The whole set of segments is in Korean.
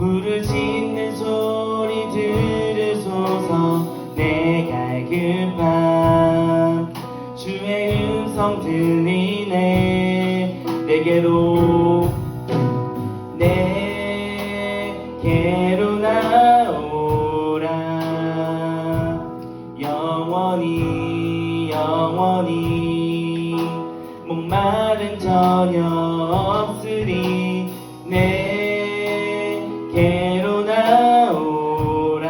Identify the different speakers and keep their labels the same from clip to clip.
Speaker 1: 불을 짓는 소리 들으소서. 내 갈급함 주의 음성 들리네. 내게로 나오라. 영원히 목마른 전혀 없으리. 내게로 나오라.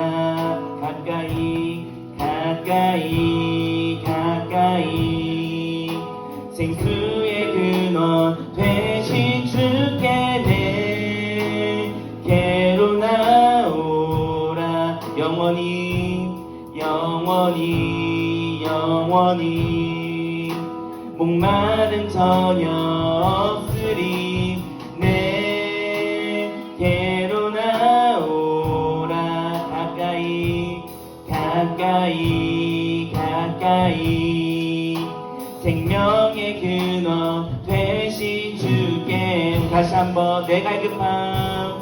Speaker 1: 가까이 생수의 근원 되신 주께 내게로 나오라. 영원히 목마른 전혀 없으리. 내게로 나오라. 가까이 생명의 근원 되신 주께. 다시 한번 내 갈급함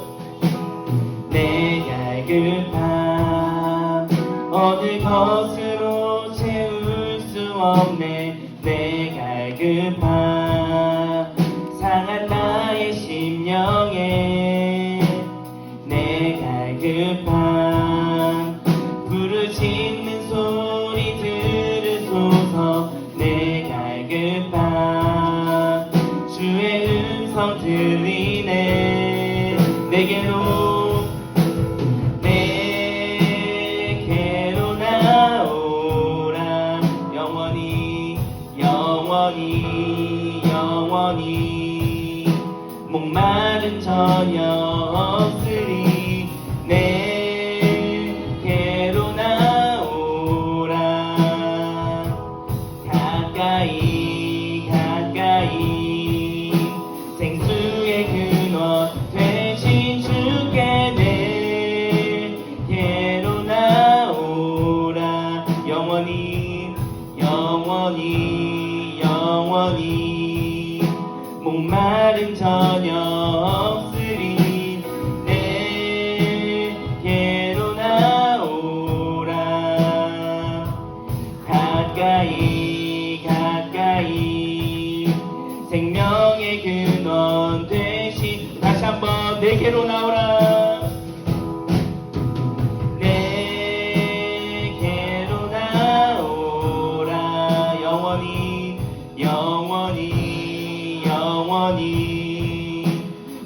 Speaker 1: 어느 것으로 채울 수 없네. 내 갈급함 상한 나의 심령에. 내 갈급함 불을 짓는 소리 들으소서. 내 갈급함 주의 음성 들리네. 내게로 나오라. 영원히 목마른 전혀 없으리. 내게로 나오라. 가까이 생수의 근원 되신 주께 내게로 나오라. 영원히 목마른 전혀 없으리. 내게로 나오라. 가까이 생명의 근원 되신. 다시 한번 내게로 나오라. 내게로 나오라. 영원히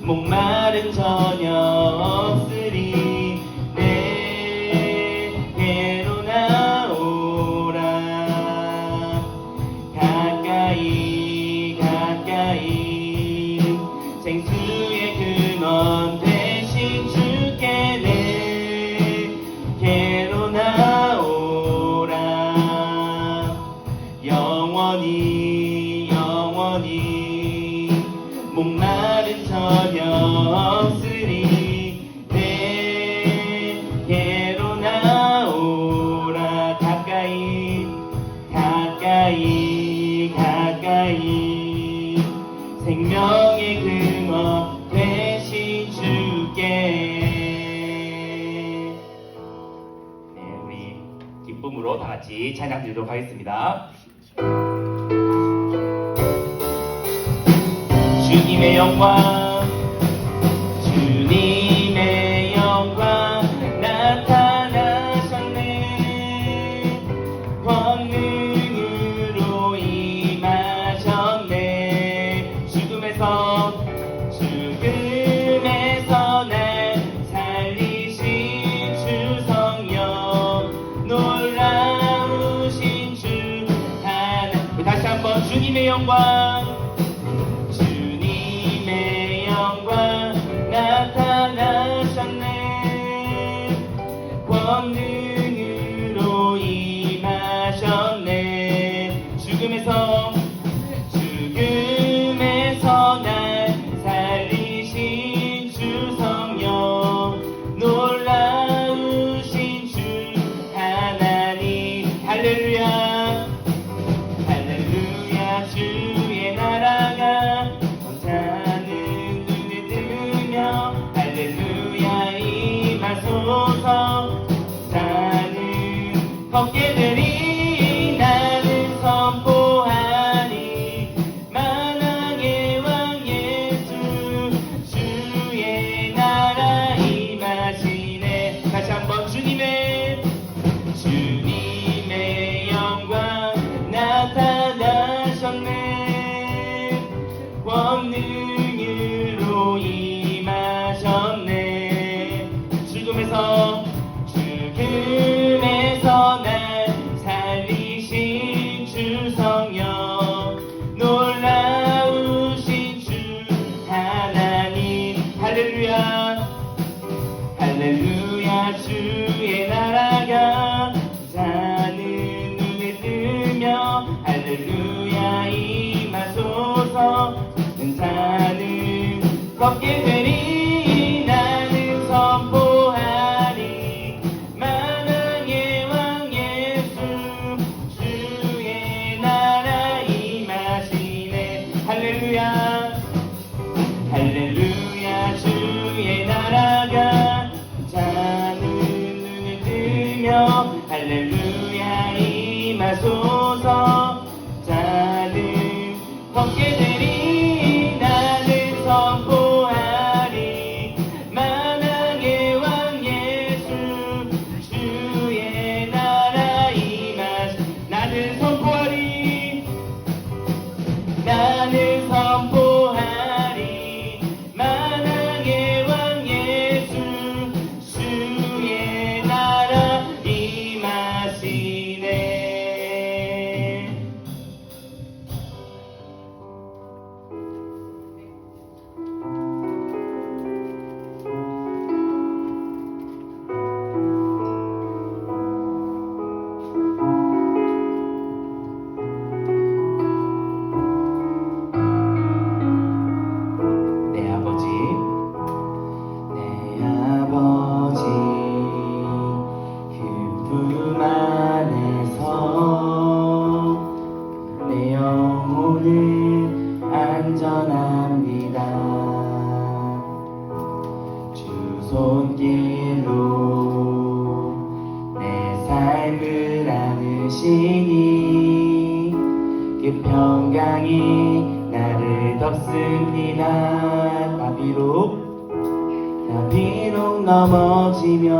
Speaker 1: 목마른 전혀 없으리. 내게로 나오라. 가까이 생수의 근원 되신 주께 내게로 나오라. 영원히 목마른 전혀 없으리. 내게로 나오라. 가까이 생명의 근원 되신 주께. 네, 우리 기쁨으로 다 같이 찬양 드리도록 하겠습니다. 주님의 영광 나타나셨네. 권능으로 임하셨네. 죽음에서 날 살리신 주 성령. 놀라우신 주 하나님. 다시 한번 주님의 영광 나타나셨네. 권능으로 임하셨네. 죽음에서 날 살리신 주 성령. 놀라우신 주 하나님. 할렐루야 주의 걷게 되리 나는 선포하리 만왕의 왕 예수 주의 나라 임하시네. 다시 한번 주님의 영광 나타나셨네. 권능으로 임하셨네. 죽음에서 날 살리신 주 성령 놀라우신 주 하나님. 할렐루야 할렐루야. 주의 나라가 자는 눈에 뜨며 할렐루야 임하소서. 자는 걷게 되리 나는 선포하리 만왕의 왕 예수 주의 나라 임하시네. 할렐루야 할렐루야. 주의 나라가 자는 눈에 뜨며 할렐루야 임하소서. 자는 걷게 되리 나는 선포하리 만왕의 왕 예수 주의 나라 임하시. 나는 선포하리 나는 선포하리 만왕의 왕 예수 주의 나라 임하시네. 내 아버지 그 품 안에서 내 영혼은 안전합니다. 주 손길로 내 삶을 안으시니 그 평강이 나를 덮습니다. 나 비록 넘어지며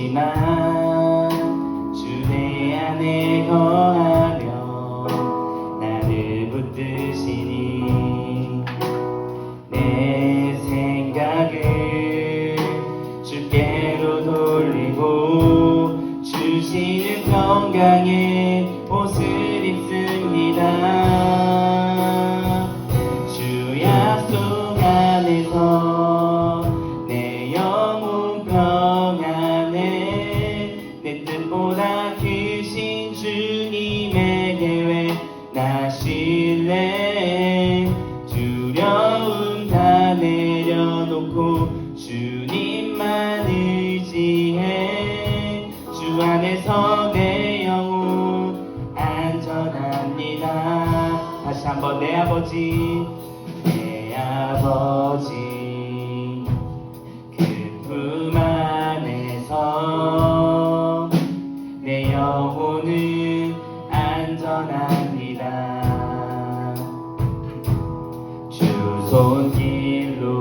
Speaker 1: 흔들리지만 주 내 안에 거하며 나를 붙드시니 내 생각을 주께로 돌리고 주시는 평강의 옷을 입습니다. 주 약속 안에서 내 영혼 평안해. 내 뜻보다 크신 주님의 계획 나실래. 두려움 다 내려놓고 주님만 의지해. 주 안에서 내 영혼 안전합니다. 다시 한번 내 아버지 그 품 안에서 내 영혼은 안전합니다. 주 손길로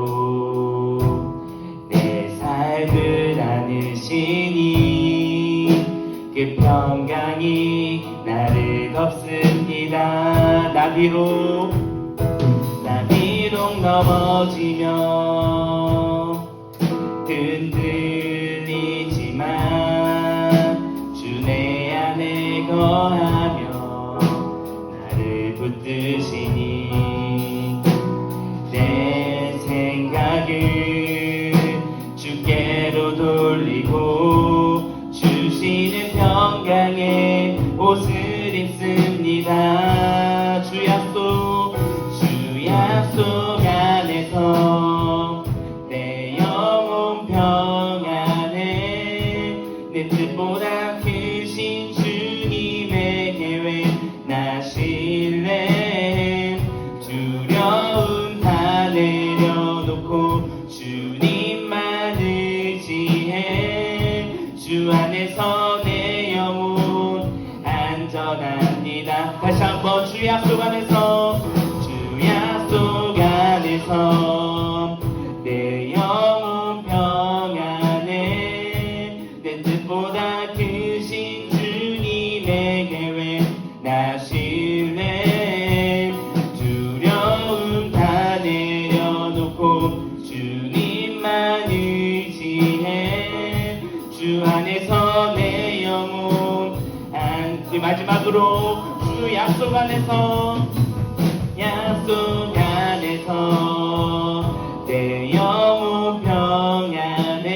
Speaker 1: 내 삶을 안으시니 그 평강이 나를 덮습니다. 나 비록 넘어지며 흔들리지만 주 내 안에 거하며 나를 붙드시니 내 생각을 주께로 돌리고 주시는 평강의 옷을 입습니다. 주 약속 안에서 내 영혼 평안해. 내 뜻보다 크신 주님의 계획 나실래. 두려움 다 내려놓고 약속 안에서 주 약속 안에서 내 영혼 평안해 내 뜻보다 크신 주님의 계획 나 신뢰 두려움 다 내려놓고 주님만 의지해 주 안에서 내 영혼 마지막으로 주 약속 안에서 약속 안에서 내 영혼 평안해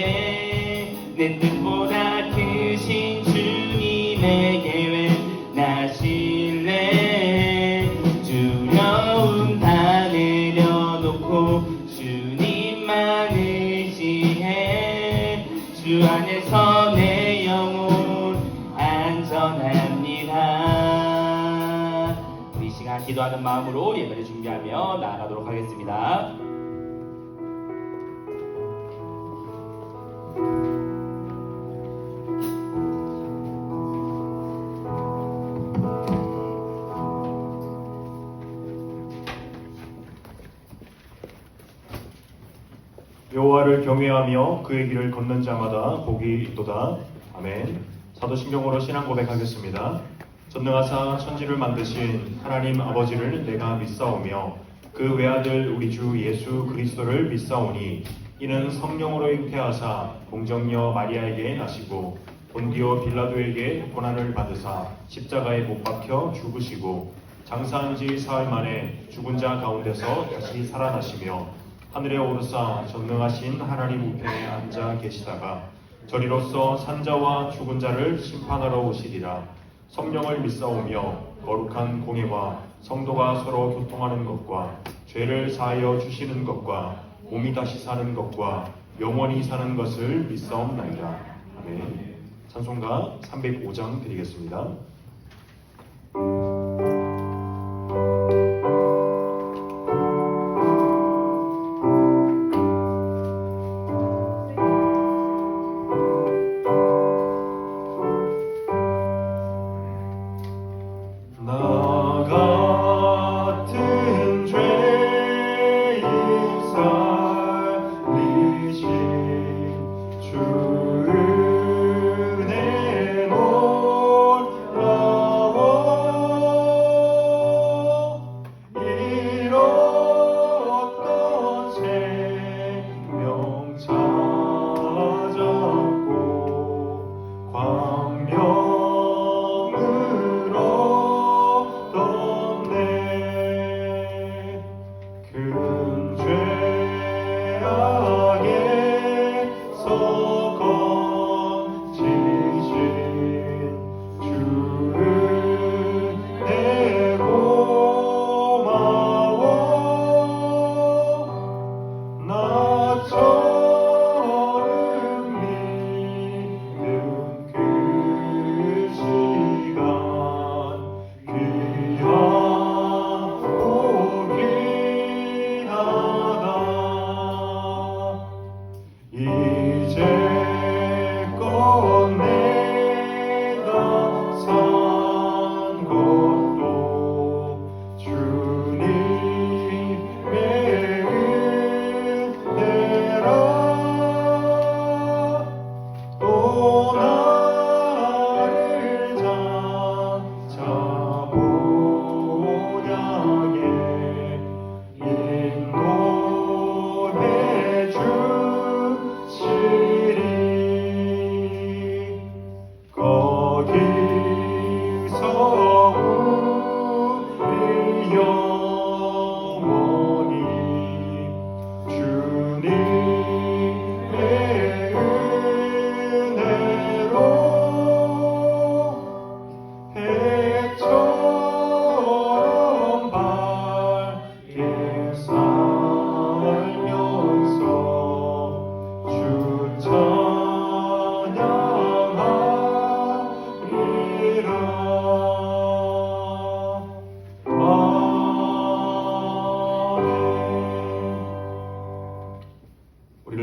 Speaker 1: 내 뜻보다 크신 주님의 계획 나 신뢰 두려움 다 내려놓고 주님만 의지해 주 안에서 내 영혼 안전합니다. 우리 시간 기도하는 마음으로 예배를 준비하며 나아가도록 하겠습니다.
Speaker 2: 여호와를 경외하며 그의 길을 걷는 자마다 복이 있도다. 아멘. 사도신경으로 신앙 고백하겠습니다. 전능하사 천지를 만드신 하나님 아버지를 내가 믿사오며 그 외아들 우리 주 예수 그리스도를 믿사오니 이는 성령으로 잉태하사 공정녀 마리아에게 나시고 본디오 빌라도에게 고난을 받으사 십자가에 못 박혀 죽으시고 장사한 지 사흘 만에 죽은 자 가운데서 다시 살아나시며 하늘에 오르사 전능하신 하나님 우편에 앉아 계시다가 저리로서 산자와 죽은 자를 심판하러 오시리라. 성령을 믿사오며 거룩한 공예와 성도가 서로 교통하는 것과 죄를 사하여 주시는 것과 몸이 다시 사는 것과 영원히 사는 것을 믿사옵나이다. 아멘. 찬송가 305장 드리겠습니다.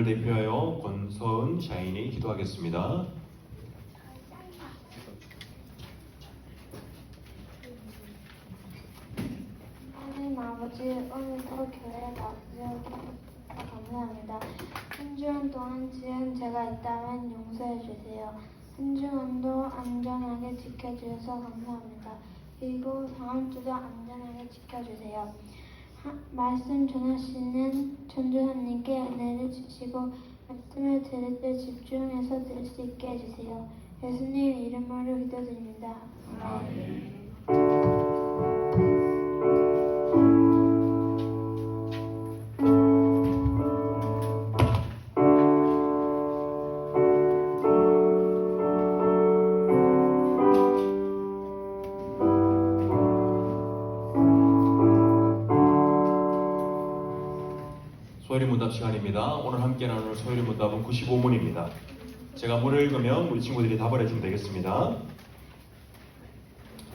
Speaker 2: 대표하여 권서은 자인이 기도하겠습니다.
Speaker 3: 아버지, 오늘도 교회에 와주셔서 감사합니다. 한 주간 동안 지은 죄가 있다면 용서해 주세요. 한 주간도 안전하게 지켜주셔서 감사합니다. 그리고 다음 주도 안전하게 지켜주세요. 말씀 전하시는 전도사님께 은혜를 주시고 말씀을 들을 때 집중해서 들을 수 있게 해주세요. 예수님 이름으로 기도드립니다. 아멘.
Speaker 2: 소율이 문답 시간입니다. 오늘 함께 나눌 소율이 문답은 95문입니다. 제가 문을 읽으면 우리 친구들이 답을 해주면 되겠습니다.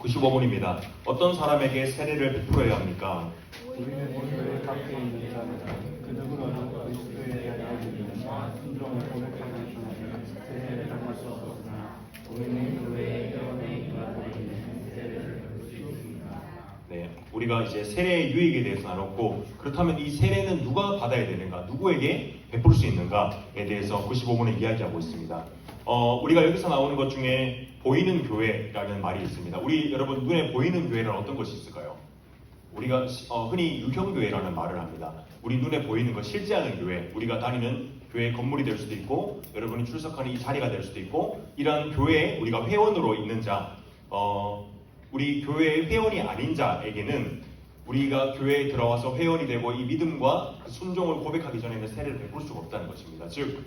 Speaker 2: 95문입니다. 어떤 사람에게 세례를 베풀어야 합니까?
Speaker 4: 우리는 오늘 밖에 있는 자는 그 누구라도 그리스도에 대한 믿음과 순종을 고백하기 전에 세례를 당할 수 없으나 우리는 교회의 회원의 기관들에게는 세례를 받을 수 있습니다.
Speaker 2: 네, 우리가 이제 세례의 유익에 대해서 나눴고, 그렇다면 이 세례는 누가 받아야 되는가, 누구에게 베풀 수 있는가에 대해서 95문에 이야기하고 있습니다. 우리가 여기서 나오는 것 중에 보이는 교회라는 말이 있습니다. 우리 여러분 눈에 보이는 교회는 어떤 것이 있을까요? 우리가 흔히 유형교회라는 말을 합니다. 우리 눈에 보이는 것, 실제 하는 교회, 우리가 다니는 교회 건물이 될 수도 있고, 여러분이 출석하는 이 자리가 될 수도 있고, 이러한 교회에 우리가 회원으로 있는 자, 우리 교회의 회원이 아닌 자에게는 우리가 교회에 들어와서 회원이 되고 이 믿음과 그 순종을 고백하기 전에는 세례를 베풀 수가 없다는 것입니다. 즉,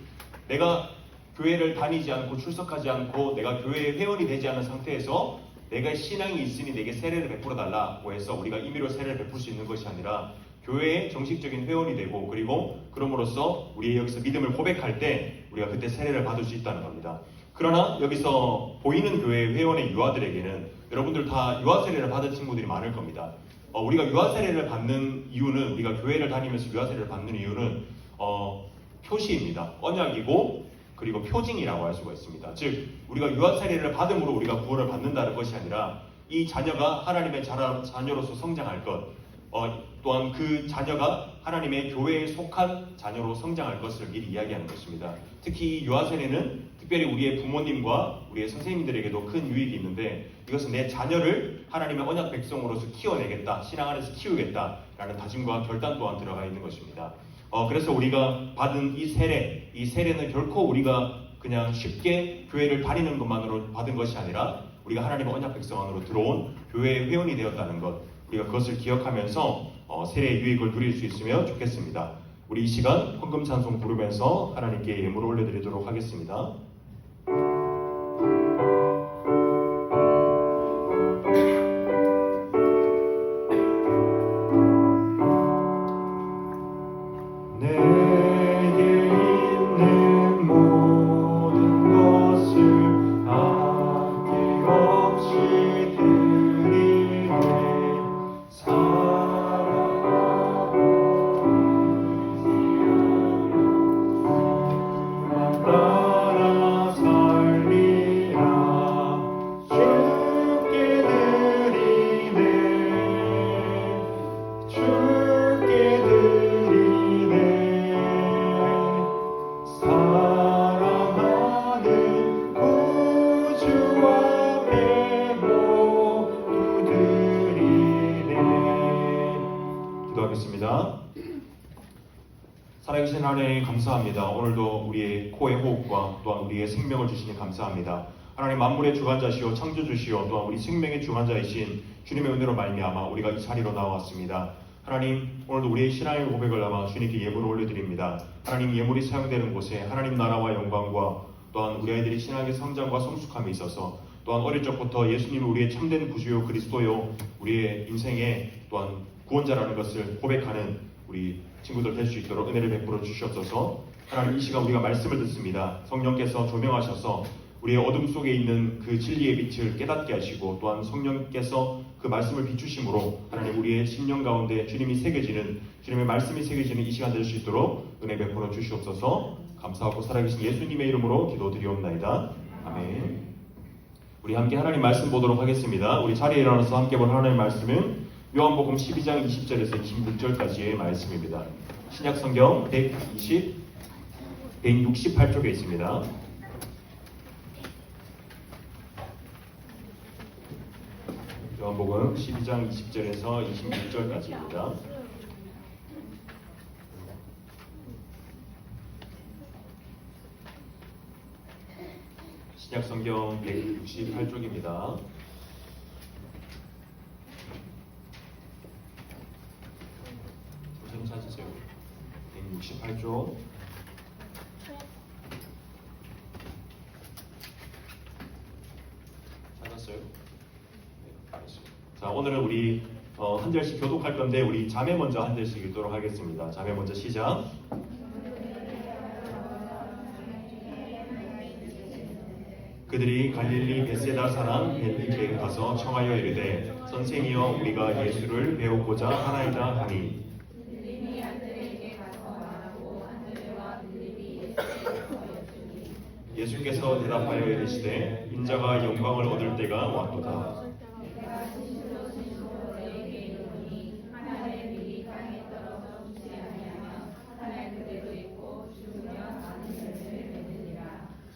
Speaker 2: 내가 교회를 다니지 않고 출석하지 않고 내가 교회의 회원이 되지 않은 상태에서 내가 신앙이 있으니 내게 세례를 베풀어 달라고 해서 우리가 임의로 세례를 베풀 수 있는 것이 아니라 교회의 정식적인 회원이 되고, 그리고 그럼으로써 우리 여기서 믿음을 고백할 때 우리가 그때 세례를 받을 수 있다는 겁니다. 그러나 여기서 보이는 교회 회원의 유아들에게는, 여러분들 다 유아 세례를 받은 친구들이 많을 겁니다. 우리가 유아 세례를 받는 이유는, 우리가 교회를 다니면서 유아 세례를 받는 이유는 표시입니다. 언약이고 그리고 표징이라고 할 수가 있습니다. 즉, 우리가 유아 세례를 받음으로 우리가 구원을 받는다는 것이 아니라 이 자녀가 하나님의 자녀로서 성장할 것, 또한 그 자녀가 하나님의 교회에 속한 자녀로 성장할 것을 미리 이야기하는 것입니다. 특히 이 유아 세례는 특별히 우리의 부모님과 우리의 선생님들에게도 큰 유익이 있는데, 이것은 내 자녀를 하나님의 언약 백성으로서 키워내겠다, 신앙 안에서 키우겠다라는 다짐과 결단 또한 들어가 있는 것입니다. 그래서 우리가 받은 이 세례는 결코 우리가 그냥 쉽게 교회를 다니는 것만으로 받은 것이 아니라 우리가 하나님의 언약 백성 안으로 들어온 교회의 회원이 되었다는 것, 우리가 그것을 기억하면서 세례의 유익을 누릴 수 있으면 좋겠습니다. 우리 이 시간 헌금 찬송 부르면서 하나님께 예물을 올려드리도록 하겠습니다. 살아계신 하나님 감사합니다. 오늘도 우리의 코의 호흡과 또한 우리의 생명을 주시니 감사합니다. 하나님 만물의 주관자시오 창조주시오 또한 우리 생명의 주관자이신 주님의 은혜로 말미암아 우리가 이 자리로 나왔습니다. 하나님, 오늘도 우리의 신앙의 고백을 담아 주님께 예물을 올려드립니다. 하나님, 예물이 사용되는 곳에 하나님 나라와 영광과 또한 우리 아이들의 신앙의 성장과 성숙함에 있어서, 또한 어릴 적부터 예수님이 우리의 참된 구주요 그리스도요 우리의 인생의 또한 구원자라는 것을 고백하는 우리 친구들 될 수 있도록 은혜를 베풀어 주시옵소서. 하나님, 이 시간 우리가 말씀을 듣습니다. 성령께서 조명하셔서 우리의 어둠 속에 있는 그 진리의 빛을 깨닫게 하시고, 또한 성령께서 그 말씀을 비추심으로 하나님 우리의 심령 가운데 주님이 새겨지는, 주님의 말씀이 새겨지는 이 시간 될 수 있도록 은혜 베풀어 주시옵소서. 감사하고 살아계신 예수님의 이름으로 기도드리옵나이다. 아멘. 우리 함께 하나님 말씀 보도록 하겠습니다. 우리 자리에 일어나서 함께 본 하나님의 말씀은 요한복음 12장 20절에서 26절까지의 말씀입니다. 신약성경 168쪽에 있습니다. 요한복음 12장 20절에서 26절까지입니다. 신약성경 168쪽입니다. 선생님 찾으세요. 168쪽. 찾았어요? 네, 알았어요. 자, 오늘은 우리 한 절씩 교독할 건데 우리 자매 먼저 한 절씩 읽도록 하겠습니다. 자매 먼저 시작. 그들이 갈릴리 벳세다 사람 벳니게에 가서 청하여 이르되 선생이여 우리가 예수를 배우고자 하나이다 하니 예수께서 대답하여 이르시되 인자가 영광을 얻을 때가 왔도다.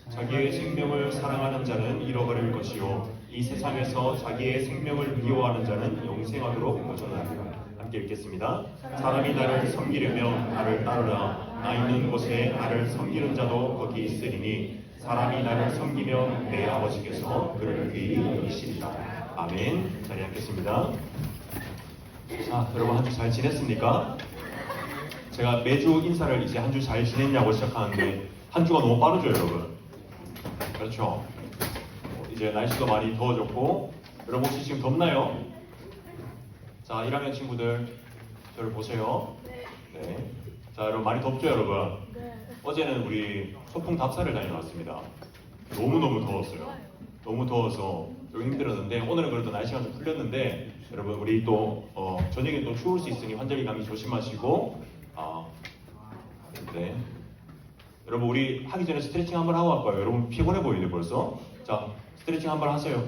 Speaker 2: 자기의 생명을 사랑하는 자는 잃어버릴 것이요 이 세상에서 자기의 생명을 미워하는 자는 영생하도록 거절하리라. 함께 읽겠습니다. 사람이 나를 섬기려면 나를 따르라. 나 있는 곳에 나를 섬기는 자도 거기 있으리니 사람이 나를 섬기면 내 아버지께서 그를 귀히 여기시리라. 아멘. 자리에 앉겠습니다. 자, 여러분 한 주 잘 지냈습니까? 제가 매주 인사를 이제 한 주 잘 지냈냐고 시작하는데 한 주가 너무 빠르죠, 여러분? 그렇죠. 이제 날씨도 많이 더워졌고 여러분 혹시 지금 덥나요? 자, 1학년 친구들 저를 보세요. 네. 자, 여러분 많이 덥죠, 여러분? 어제는 우리 소풍 답사를 다녀왔습니다. 너무너무 더웠어요. 너무 더워서 좀 힘들었는데 오늘은 그래도 날씨가 좀 풀렸는데 여러분 우리 또 저녁에 또 추울 수 있으니 환절기 감기 조심하시고 네. 여러분 우리 하기 전에 스트레칭 한번 하고 갈까요? 여러분 피곤해 보이는데 벌써? 자, 스트레칭 한번 하세요.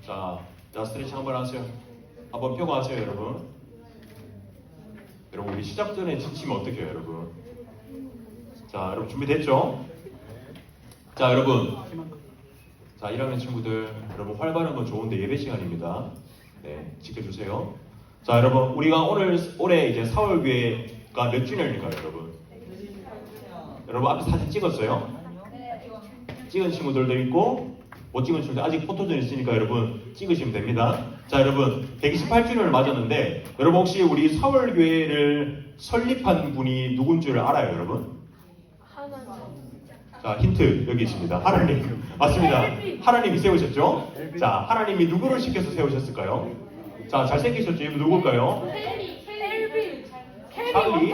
Speaker 2: 자, 스트레칭 한번 하세요. 한번 펴고 하세요, 여러분. 여러분 우리 시작 전에 지치면 어떡해요, 여러분? 자, 여러분 준비됐죠? 자, 여러분. 자, 1학년 친구들, 여러분 활발한 건 좋은데 예배 시간입니다. 네, 지켜주세요. 자, 여러분 우리가 올해 이제 4월교회가 몇 주년일까요, 여러분? 여러분 앞에 사진 찍었어요? 찍은 친구들도 있고 못 찍은 친구들 아직 포토존 있으니까 여러분 찍으시면 됩니다. 자, 여러분 128주년을 맞았는데 여러분 혹시 우리 4월교회를 설립한 분이 누군 줄 알아요, 여러분? 자, 힌트 여기 있습니다. 하나님. 맞습니다. 하나님이 세우셨죠? 자, 하나님이 누구를 시켜서 세우셨을까요? 자, 잘생기셨죠? 이분 누굴까요? 찰리?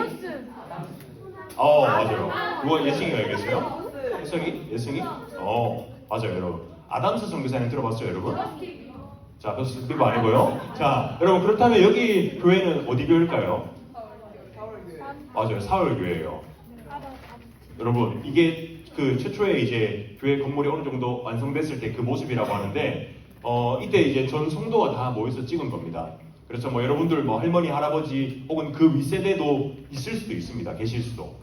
Speaker 2: 맞아요. 누가 예승이가 얘기했어요? 예승이? 맞아요, 여러분. 아담스 선교사님 들어봤어요, 여러분? 자, 그거 아니고요. 자, 여러분 그렇다면 여기 교회는 어디 교회일까요? 맞아요, 사월교회예요. 여러분 이게 그 최초에 이제 교회 건물이 어느 정도 완성됐을 때 그 모습이라고 하는데 이때 이제 전 성도가 다 모여서 찍은 겁니다. 그래서 뭐 여러분들 뭐 할머니, 할아버지 혹은 그 윗세대도 있을 수도 있습니다. 계실 수도.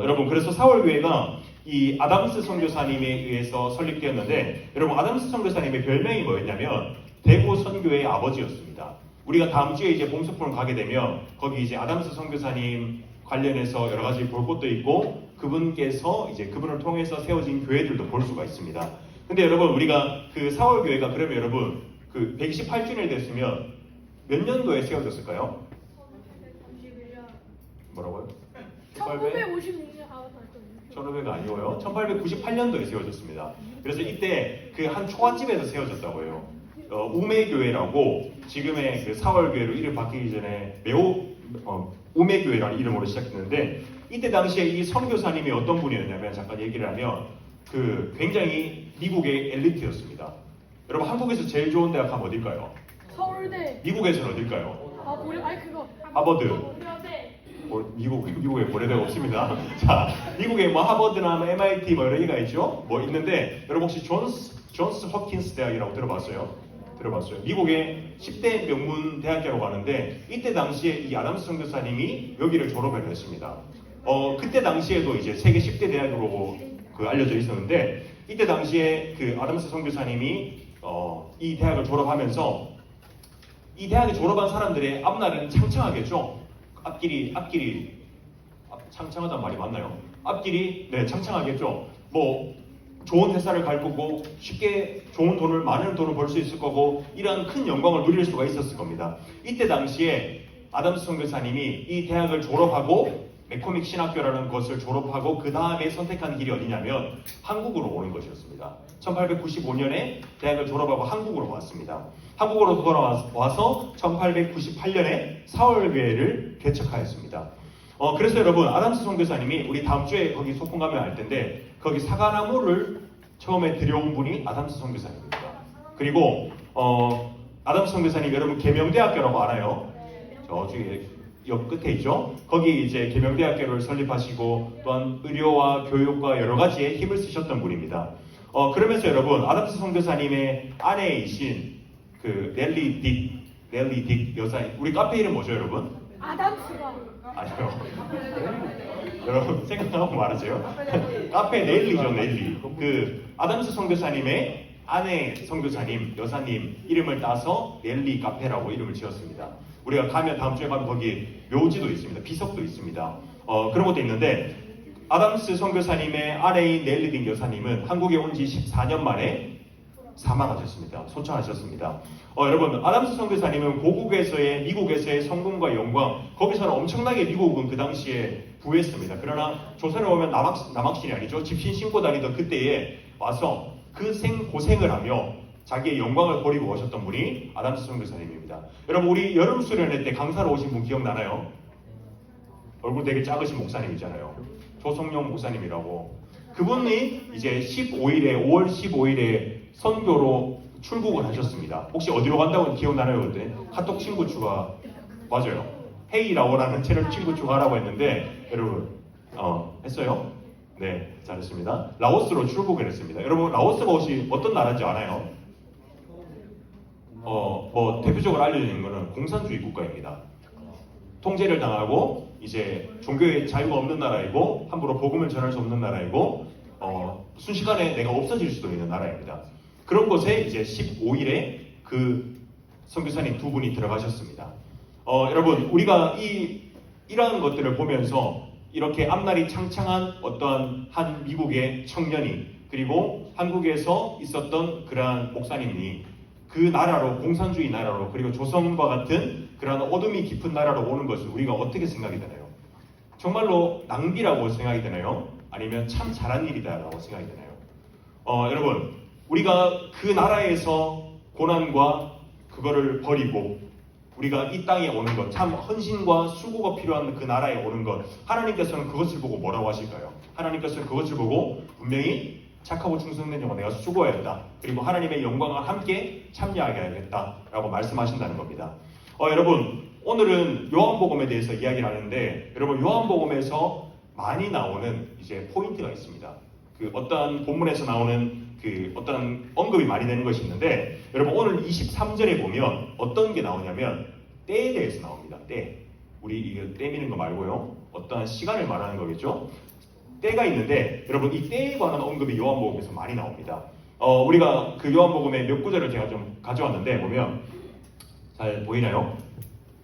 Speaker 2: 여러분 그래서 4월교회가 이 아담스 선교사님에 의해서 설립되었는데 여러분 아담스 선교사님의 별명이 뭐였냐면 대구 선교의 아버지였습니다. 우리가 다음 주에 이제 봉수풀을 가게 되면 거기 이제 아담스 선교사님 관련해서 여러 가지 볼 것도 있고 그분께서 이제 그분을 통해서 세워진 교회들도 볼 수가 있습니다. 근데 여러분 우리가 그 4월교회가 그러면 여러분 그 128주년이 됐으면 몇 년도에 세워졌을까요? 뭐라고요?
Speaker 5: 1956년
Speaker 2: 1500가 아니고요. 1898년도에 세워졌습니다. 그래서 이때 그 한 초가집에서 세워졌다고 해요. 우매교회라고 지금의 그 4월교회로 이름 바뀌기 전에 매우 우매교회라는 이름으로 시작했는데 이때 당시에 이 선교사님이 어떤 분이었냐면 잠깐 얘기를 하면 그 굉장히 미국의 엘리트였습니다. 여러분 한국에서 제일 좋은 대학 하면 어딜까요?
Speaker 5: 서울대.
Speaker 2: 미국에서는 어딜까요?
Speaker 5: 그거.
Speaker 2: 하버드. 미국에 고려대가 없습니다. 자, 미국에 뭐 하버드나 뭐 MIT 뭐 여러 개가 있죠. 뭐 있는데 여러분 혹시 존스 허킨스 대학이라고 들어봤어요? 들어봤어요. 미국의 10대 명문 대학교로 가는데 이때 당시에 이 아담스 선교사님이 여기를 졸업을 했습니다. 그때 당시에도 이제 세계 10대 대학으로 알려져 있었는데 이때 당시에 그 아담스 선교사님이 이 대학을 졸업하면서 이 대학에 졸업한 사람들의 앞날은 창창하겠죠. 앞길이 창창하다는 말이 맞나요? 앞길이 창창하겠죠. 뭐 좋은 회사를 갈 거고 쉽게 좋은 돈을 많은 돈을 벌 수 있을 거고 이러한 큰 영광을 누릴 수가 있었을 겁니다. 이때 당시에 아담스 선교사님이 이 대학을 졸업하고 맥코믹 신학교라는 것을 졸업하고 그 다음에 선택한 길이 어디냐면 한국으로 오는 것이었습니다. 1895년에 대학을 졸업하고 한국으로 왔습니다. 한국으로 돌아와서 1898년에 사월교회를 개척하였습니다. 그래서 여러분 아담스 선교사님이 우리 다음 주에 거기 소풍 가면 알 텐데 거기 사과나무를 처음에 들여온 분이 아담스 선교사님입니다. 그리고 아담스 선교사님 여러분 계명대학교라고 알아요? 저쪽에 옆 끝에 있죠. 거기 이제 계명대학교를 설립하시고 또한 의료와 교육과 여러 가지에 힘을 쓰셨던 분입니다. 그러면서 여러분 아담스 선교사님의 아내이신 그 넬리 딕 여사 우리 카페 이름 뭐죠 여러분?
Speaker 5: 아담스가.
Speaker 2: 아니요. 여러분 생각하고 말하세요. 카페 넬리죠 넬리. 그 아담스 선교사님의 아내 선교사님 여사님 이름을 따서 넬리 카페라고 이름을 지었습니다. 우리가 가면 다음 주에 가면 거기 묘지도 있습니다. 비석도 있습니다. 그런 것도 있는데 아담스 선교사님의 아내인 넬리 딕 여사님은 한국에 온 지 14년 만에 사망하셨습니다. 소천하셨습니다. 여러분 아담스 선교사님은 고국에서의 미국에서의 성공과 영광 거기서는 엄청나게 미국은 그 당시에 부했습니다. 그러나 조선에 오면 남학신이 아니죠. 집신 신고 다니던 그때에 와서 그 생고생을 하며 자기의 영광을 버리고 오셨던 분이 아담스 선교사님입니다. 여러분 우리 여름 수련회 때 강사로 오신 분 기억나나요? 얼굴 되게 작으신 목사님이잖아요. 조성용 목사님이라고. 그분이 이제 5월 15일에 선교로 출국을 하셨습니다. 혹시 어디로 간다고 기억나나요? 그때 카톡 친구 추가 맞아요. 헤이라오라는 채널 친구 추가하라고 했는데 여러분 했어요? 네, 잘했습니다. 라오스로 출국을 했습니다. 여러분 라오스가 혹시 어떤 나라인지 아나요? 뭐 대표적으로 알려지는 거는 공산주의 국가입니다. 통제를 당하고 이제 종교의 자유가 없는 나라이고 함부로 복음을 전할 수 없는 나라이고 순식간에 내가 없어질 수도 있는 나라입니다. 그런 곳에 이제 15일에 그 선교사님 두 분이 들어가셨습니다. 여러분 우리가 이러한 것들을 보면서 이렇게 앞날이 창창한 어떠한 한 미국의 청년이 그리고 한국에서 있었던 그러한 목사님이 그 나라로 공산주의 나라로 그리고 조선과 같은 그러한 어둠이 깊은 나라로 오는 것을 우리가 어떻게 생각이 되나요? 정말로 낭비라고 생각이 되나요? 아니면 참 잘한 일이다라고 생각이 되나요? 여러분 우리가 그 나라에서 고난과 그거를 버리고 우리가 이 땅에 오는 것, 참 헌신과 수고가 필요한 그 나라에 오는 것 하나님께서는 그것을 보고 뭐라고 하실까요? 하나님께서는 그것을 보고 분명히 착하고 충성된 자가 내가 수고하였다. 그리고 하나님의 영광과 함께 참여하게 하겠다라고 말씀하신다는 겁니다. 여러분 오늘은 요한복음에 대해서 이야기를 하는데 여러분 요한복음에서 많이 나오는 이제 포인트가 있습니다. 그 어떠한 본문에서 나오는 그 어떤 언급이 많이 되는 것이 있는데 여러분 오늘 23절에 보면 어떤 게 나오냐면 때에 대해서 나옵니다. 때. 우리 이거 때미는 거 말고요. 어떠한 시간을 말하는 거겠죠. 때가 있는데 여러분 이 때에 관한 언급이 요한복음에서 많이 나옵니다. 우리가 그 요한복음의 몇 구절을 제가 좀 가져왔는데 보면 잘 보이나요?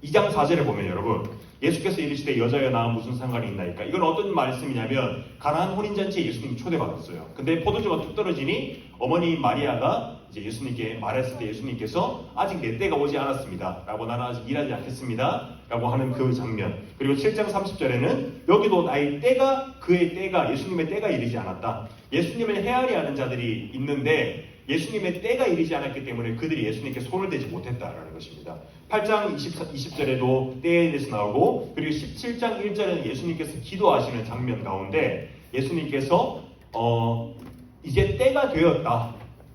Speaker 2: 2장 4절에 보면 여러분 예수께서 이르시되 여자여 나와 무슨 상관이 있나이까. 이건 어떤 말씀이냐면 가나안 혼인잔치에 예수님이 초대받았어요. 근데 포도주가 툭 떨어지니 어머니 마리아가 이제 예수님께 말했을 때 예수님께서 아직 내 때가 오지 않았습니다 라고 나는 아직 일하지 않겠습니다 라고 하는 그 장면. 그리고 7장 30절에는 여기도 나의 때가 그의 때가 예수님의 때가 이르지 않았다. 예수님을 헤아려 하는 자들이 있는데 예수님의 때가 이르지 않았기 때문에 그들이 예수님께 손을 대지 못했다라는 것입니다. 8장 20절에도 때에 대해서 나오고 그리고 17장 1절에는 예수님께서 기도하시는 장면 가운데 예수님께서 이제 때가 되었다.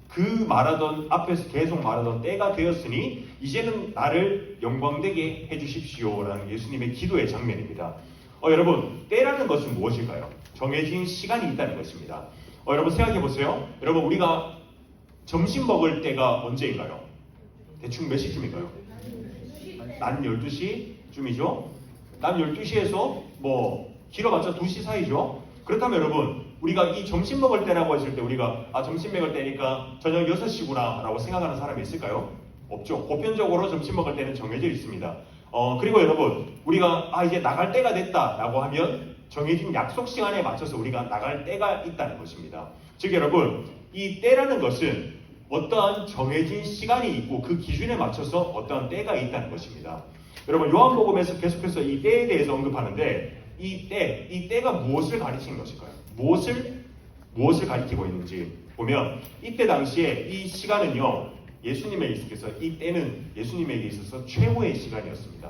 Speaker 2: 그 말하던 앞에서 계속 말하던 때가 되었으니 이제는 나를 영광되게 해주십시오라는 예수님의 기도의 장면입니다. 여러분 때라는 것은 무엇일까요? 정해진 시간이 있다는 것입니다. 여러분 생각해 보세요. 여러분 우리가 점심 먹을 때가 언제인가요? 대충 몇 시쯤인가요? 낮 12시쯤이죠? 낮 12시에서 뭐 길어봤자 2시 사이죠? 그렇다면 여러분, 우리가 이 점심 먹을 때라고 했을 때 우리가 점심 먹을 때니까 저녁 6시구나 라고 생각하는 사람이 있을까요? 없죠. 보편적으로 점심 먹을 때는 정해져 있습니다. 그리고 여러분, 우리가 이제 나갈 때가 됐다 라고 하면 정해진 약속 시간에 맞춰서 우리가 나갈 때가 있다는 것입니다. 즉 여러분, 이 때라는 것은 어떠한 정해진 시간이 있고 그 기준에 맞춰서 어떠한 때가 있다는 것입니다. 여러분, 요한복음에서 계속해서 이 때에 대해서 언급하는데 이 때가 무엇을 가리키는 것일까요? 무엇을 가리키고 있는지 보면 이때 당시에 이 시간은요, 예수님에게 있어서 이 때는 예수님에게 있어서 최고의 시간이었습니다.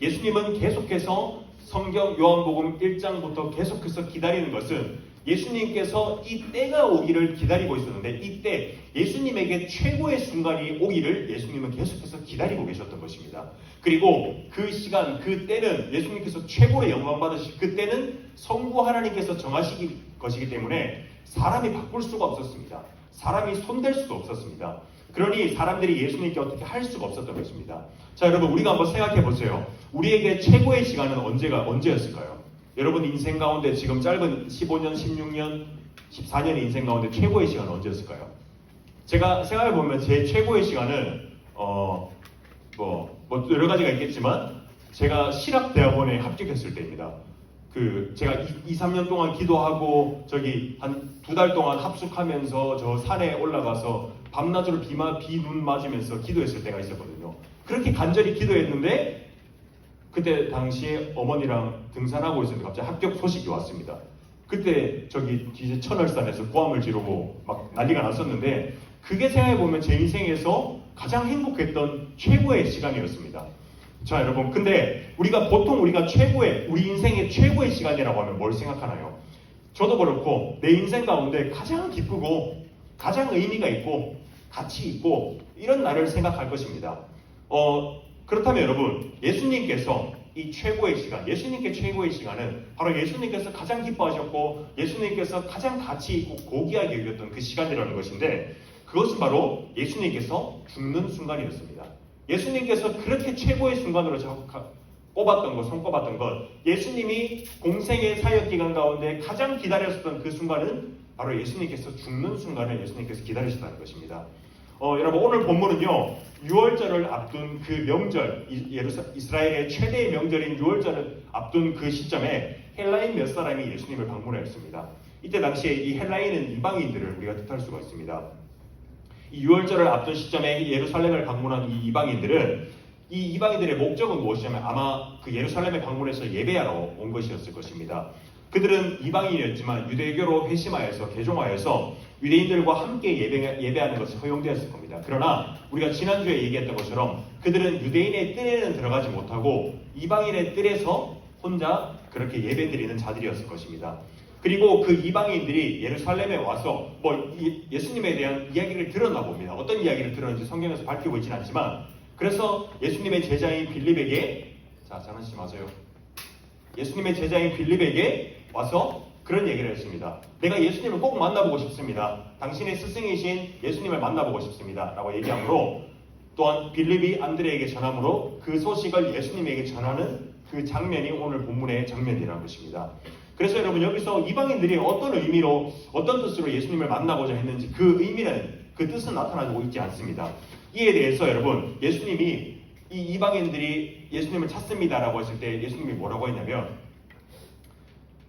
Speaker 2: 예수님은 계속해서 성경 요한복음 1장부터 계속해서 기다리는 것은 예수님께서 이 때가 오기를 기다리고 있었는데 이때 예수님에게 최고의 순간이 오기를 예수님은 계속해서 기다리고 계셨던 것입니다. 그리고 그 시간, 그 때는 예수님께서 최고의 영광 받으실 그 때는 성부 하나님께서 정하실 것이기 때문에 사람이 바꿀 수가 없었습니다. 사람이 손댈 수도 없었습니다. 그러니 사람들이 예수님께 어떻게 할 수가 없었던 것입니다. 자, 여러분, 우리가 한번 생각해 보세요. 우리에게 최고의 시간은 언제였을까요? 여러분 인생 가운데 지금 짧은 15년, 16년, 14년의 인생 가운데 최고의 시간은 언제였을까요? 제가 생각해 보면 제 최고의 시간은 뭐 여러 가지가 있겠지만 제가 실학대학원에 합격했을 때입니다. 제가 2, 3년 동안 기도하고 한 2달 동안 합숙하면서 저 산에 올라가서 밤낮으로 비눈 맞으면서 기도했을 때가 있었거든요. 그렇게 간절히 기도했는데 그때 당시에 어머니랑 등산하고 있었는데 갑자기 합격 소식이 왔습니다. 그때 이제 천얼산에서 고함을 지르고 막 난리가 났었는데 그게 생각해보면 제 인생에서 가장 행복했던 최고의 시간이었습니다. 자, 여러분, 근데 보통 우리 인생의 최고의 시간이라고 하면 뭘 생각하나요? 저도 그렇고 내 인생 가운데 가장 기쁘고 가장 의미가 있고 가치 있고 이런 날을 생각할 것입니다. 그렇다면 여러분, 예수님께서 이 최고의 시간, 예수님께 최고의 시간은 바로 예수님께서 가장 기뻐하셨고 예수님께서 가장 가치 있고 고귀하게 여겼던 그 시간이라는 것인데 그것은 바로 예수님께서 죽는 순간이었습니다. 예수님께서 그렇게 최고의 순간으로 손꼽았던 것, 예수님이 공생의 사역기간 가운데 가장 기다렸었던 그 순간은 바로 예수님께서 죽는 순간을 예수님께서 기다리셨다는 것입니다. 여러분, 오늘 본문은요, 6월절을 앞둔 그 명절, 이스라엘의 최대의 명절인 6월절을 앞둔 그 시점에 헬라인 몇 사람이 예수님을 방문하였습니다. 이때 당시에 이 헬라인은 이방인들을 우리가 뜻할 수가 있습니다. 이 6월절을 앞둔 시점에 예루살렘을 방문한 이 이방인들의 목적은 무엇이냐면 아마 그 예루살렘에 방문해서 예배하러 온 것이었을 것입니다. 그들은 이방인이었지만 유대교로 회심하여서 개종하여서 유대인들과 함께 예배하는 것이 허용되었을 겁니다. 그러나 우리가 지난주에 얘기했던 것처럼 그들은 유대인의 뜰에는 들어가지 못하고 이방인의 뜰에서 혼자 그렇게 예배드리는 자들이었을 것입니다. 그리고 그 이방인들이 예루살렘에 와서 예수님에 대한 이야기를 들었나 봅니다. 어떤 이야기를 들었는지 성경에서 밝히고 있지는 않지만 그래서 예수님의 제자인 빌립에게 장난치지 마세요. 예수님의 제자인 빌립에게 와서 그런 얘기를 했습니다. 내가 예수님을 꼭 만나보고 싶습니다. 당신의 스승이신 예수님을 만나보고 싶습니다. 라고 얘기하므로 또한 빌립이 안드레에게 전함으로 그 소식을 예수님에게 전하는 그 장면이 오늘 본문의 장면이라는 것입니다. 그래서 여러분, 여기서 이방인들이 어떤 의미로 어떤 뜻으로 예수님을 만나고자 했는지 그 의미는 그 뜻은 나타나고 있지 않습니다. 이에 대해서 여러분, 예수님이 이 이방인들이 예수님을 찾습니다라고 했을 때 예수님이 뭐라고 했냐면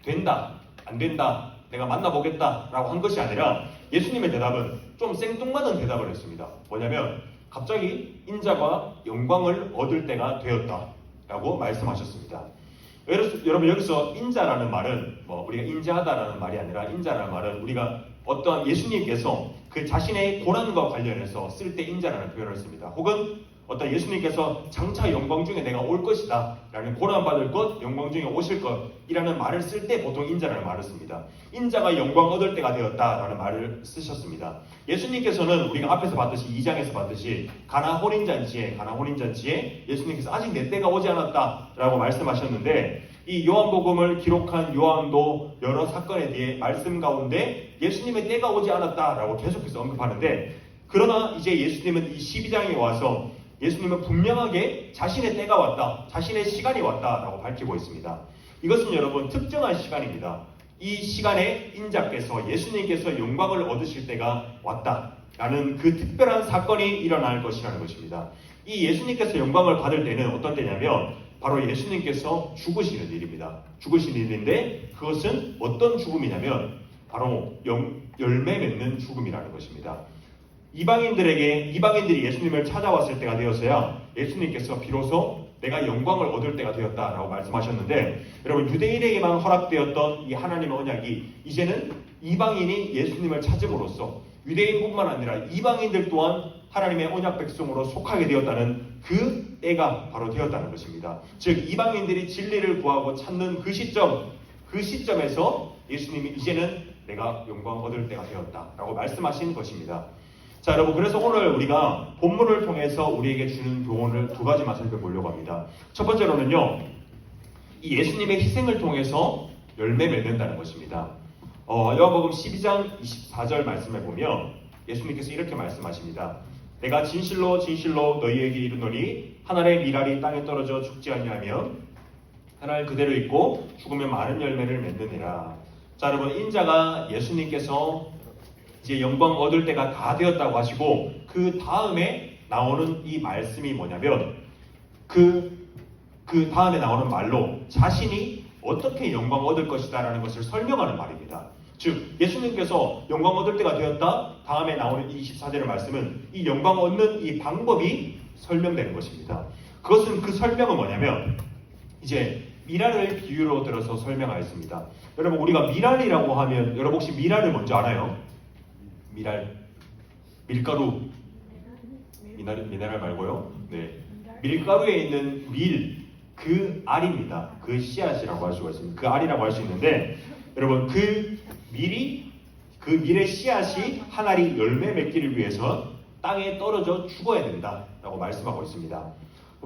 Speaker 2: 된다, 안 된다, 내가 만나보겠다라고 한 것이 아니라 예수님의 대답은 좀 생뚱맞은 대답을 했습니다. 뭐냐면 갑자기 인자가 영광을 얻을 때가 되었다라고 말씀하셨습니다. 여러분, 여기서 인자라는 말은 우리가 인자하다라는 말이 아니라 인자라는 말은 우리가 어떠한 예수님께서 그 자신의 고난과 관련해서 쓸 때 인자라는 표현을 씁니다. 혹은 어떤 예수님께서 장차 영광 중에 내가 올 것이다 라는 고난받을 것, 영광 중에 오실 것이라는 말을 쓸 때 보통 인자라는 말을 씁니다. 인자가 영광 얻을 때가 되었다라는 말을 쓰셨습니다. 예수님께서는 우리가 앞에서 봤듯이 2장에서 봤듯이 가나 혼인잔치에 예수님께서 아직 내 때가 오지 않았다라고 말씀하셨는데 이 요한복음을 기록한 요한도 여러 사건에 대해 말씀 가운데 예수님의 때가 오지 않았다라고 계속해서 언급하는데 그러나 이제 예수님은 이 12장에 와서 예수님은 분명하게 자신의 때가 왔다, 자신의 시간이 왔다라고 밝히고 있습니다. 이것은 여러분 특정한 시간입니다. 이 시간에 인자께서 예수님께서 영광을 얻으실 때가 왔다라는 그 특별한 사건이 일어날 것이라는 것입니다. 이 예수님께서 영광을 받을 때는 어떤 때냐면 바로 예수님께서 죽으시는 일입니다. 죽으시는 일인데 그것은 어떤 죽음이냐면 바로 열매 맺는 죽음이라는 것입니다. 이방인들이 예수님을 찾아왔을 때가 되어서야 예수님께서 비로소 내가 영광을 얻을 때가 되었다라고 말씀하셨는데, 여러분 유대인에게만 허락되었던 이 하나님의 언약이 이제는 이방인이 예수님을 찾음으로써 유대인뿐만 아니라 이방인들 또한 하나님의 언약 백성으로 속하게 되었다는 그 때가 바로 되었다는 것입니다. 즉 이방인들이 진리를 구하고 찾는 그 시점에서 예수님이 이제는 내가 영광 얻을 때가 되었다라고 말씀하신 것입니다. 자 여러분, 그래서 오늘 우리가 본문을 통해서 우리에게 주는 교훈을 두 가지만 살펴보려고 합니다. 첫 번째로는요, 이 예수님의 희생을 통해서 열매 맺는다는 것입니다. 요한복음 12장 24절 말씀에 보면 예수님께서 이렇게 말씀하십니다. 내가 진실로 진실로 너희에게 이르노니 한 알의 밀알이 땅에 떨어져 죽지 아니하면 한 알 그대로 있고 죽으면 많은 열매를 맺느니라. 자 여러분, 인자가 예수님께서 이제 영광 얻을 때가 다 되었다고 하시고 그 다음에 나오는 이 말씀이 뭐냐면 그 다음에 나오는 말로 자신이 어떻게 영광 얻을 것이다 라는 것을 설명하는 말입니다. 즉 예수님께서 영광 얻을 때가 되었다, 다음에 나오는 이 24절의 말씀은 이 영광 얻는 이 방법이 설명되는 것입니다. 그 설명은 뭐냐면 이제 미랄을 비유로 들어서 설명하였습니다. 여러분, 우리가 미랄이라고 하면 여러분 혹시 미랄을 뭔지 알아요? 밀가루, 미네랄 말고요. 네, 밀가루에 있는 그 알입니다. 그 씨앗이라고 할 수가 있습니다. 그 알이라고 할 수 있는데, 여러분 그 밀의 씨앗이 한 알이 열매 맺기를 위해서 땅에 떨어져 죽어야 된다라고 말씀하고 있습니다.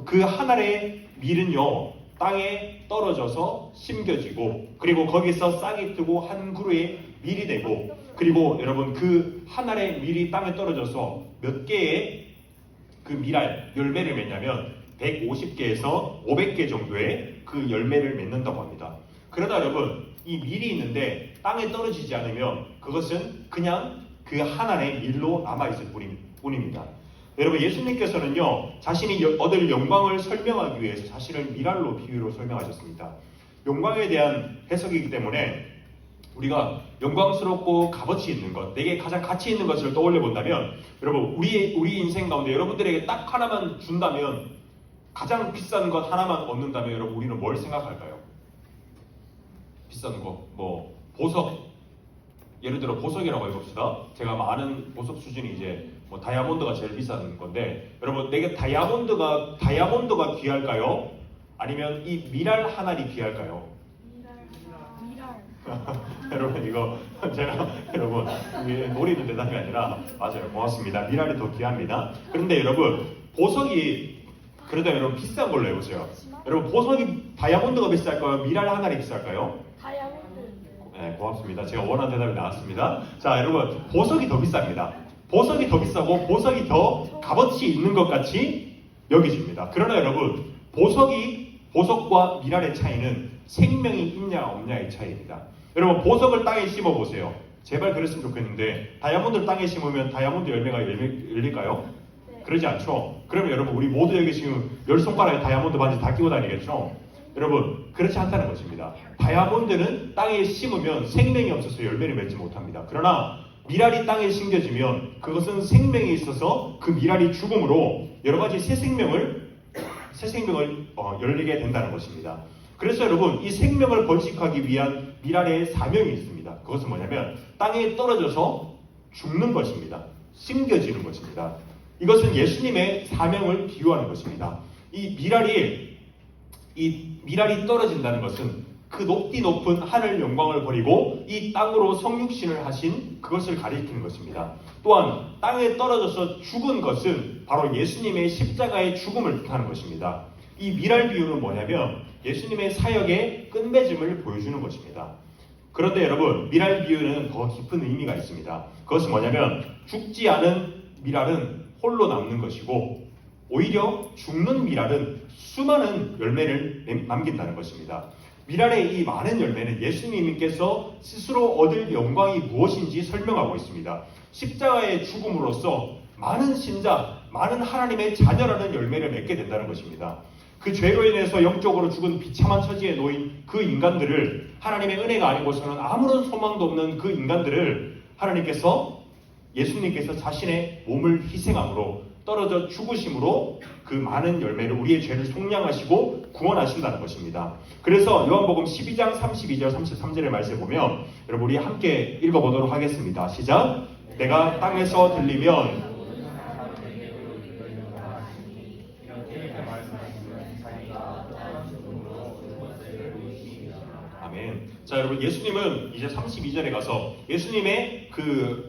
Speaker 2: 그 한 알의 밀은요, 땅에 떨어져서 심겨지고 그리고 거기서 싹이 트고 한 그루의 밀이 되고, 그리고 여러분 그 한 알의 밀이 땅에 떨어져서 몇 개의 그 밀알 열매를 맺냐면 150개에서 500개 정도의 그 열매를 맺는다고 합니다. 그러다 여러분 이 밀이 있는데 땅에 떨어지지 않으면 그것은 그냥 그 한 알의 밀로 남아있을 뿐입니다. 여러분 예수님께서는요, 자신이 얻을 영광을 설명하기 위해서 자신을 밀알로 비유로 설명하셨습니다. 영광에 대한 해석이기 때문에 우리가 영광스럽고 값어치 있는 것, 내게 가장 가치 있는 것을 떠올려 본다면, 여러분 우리 인생 가운데 여러분들에게 딱 하나만 준다면, 가장 비싼 것 하나만 얻는다면 여러분 우리는 뭘 생각할까요? 비싼 거, 뭐 보석, 예를 들어 보석이라고 해봅시다. 제가 아는 보석 수준이 이제 뭐 다이아몬드가 제일 비싼 건데, 여러분 내게 다이아몬드가 귀할까요? 아니면 이 미랄 한 알이 귀할까요? 여러분 이거 제가 여러분 노리는 대답이 아니라 맞아요, 고맙습니다. 미랄이 더 귀합니다. 그런데 여러분 보석이 그러다 여러분 비싼 걸로 해보세요. 여러분 보석이 다이아몬드가 비쌀까요? 미랄 한 알이 비쌀까요?
Speaker 5: 다이아몬드.
Speaker 2: 네, 고맙습니다. 제가 원하는 대답이 나왔습니다. 자 여러분, 보석이 더 비쌉니다. 보석이 더 비싸고 보석이 더 값어치 있는 것 같이 여겨집니다. 그러나 여러분 보석과 미랄의 차이는 생명이 있냐 없냐의 차이입니다. 여러분 보석을 땅에 심어보세요. 제발 그랬으면 좋겠는데 다이아몬드를 땅에 심으면 다이아몬드 열매가 열릴까요?
Speaker 5: 네.
Speaker 2: 그러지 않죠. 그러면 여러분 우리 모두 여기 지금 10손가락에 다이아몬드 반지 다 끼고 다니겠죠? 여러분 그렇지 않다는 것입니다. 다이아몬드는 땅에 심으면 생명이 없어서 열매를 맺지 못합니다. 그러나 미랄이 땅에 심겨지면 그것은 생명이 있어서 그 미랄이 죽음으로 여러 가지 새 생명을 열리게 된다는 것입니다. 그래서 여러분 이 생명을 번식하기 위한 미랄의 사명이 있습니다. 그것은 뭐냐면 땅에 떨어져서 죽는 것입니다. 심겨지는 것입니다. 이것은 예수님의 사명을 비유하는 것입니다. 이 미랄이 떨어진다는 것은 그 높은 하늘 영광을 버리고 이 땅으로 성육신을 하신 그것을 가리키는 것입니다. 또한 땅에 떨어져서 죽은 것은 바로 예수님의 십자가의 죽음을 뜻하는 것입니다. 이 미랄 비유는 뭐냐면 예수님의 사역의 끝맺음을 보여주는 것입니다. 그런데 여러분 미랄 비유는 더 깊은 의미가 있습니다. 그것은 뭐냐면 죽지 않은 미랄은 홀로 남는 것이고 오히려 죽는 미랄은 수많은 열매를 남긴다는 것입니다. 미랄의 이 많은 열매는 예수님께서 스스로 얻을 영광이 무엇인지 설명하고 있습니다. 십자가의 죽음으로써 많은 신자, 많은 하나님의 자녀라는 열매를 맺게 된다는 것입니다. 그 죄로 인해서 영적으로 죽은 비참한 처지에 놓인 그 인간들을, 하나님의 은혜가 아니고서는 아무런 소망도 없는 그 인간들을 예수님께서 자신의 몸을 희생함으로, 떨어져 죽으심으로 그 많은 열매를, 우리의 죄를 속량하시고 구원하신다는 것입니다. 그래서 요한복음 12장 32절 33절의 말씀을 보면 여러분 우리 함께 읽어보도록 하겠습니다. 시작. 내가 땅에서 들리면 아멘. 자, 여러분 예수님은 이제 32절에 가서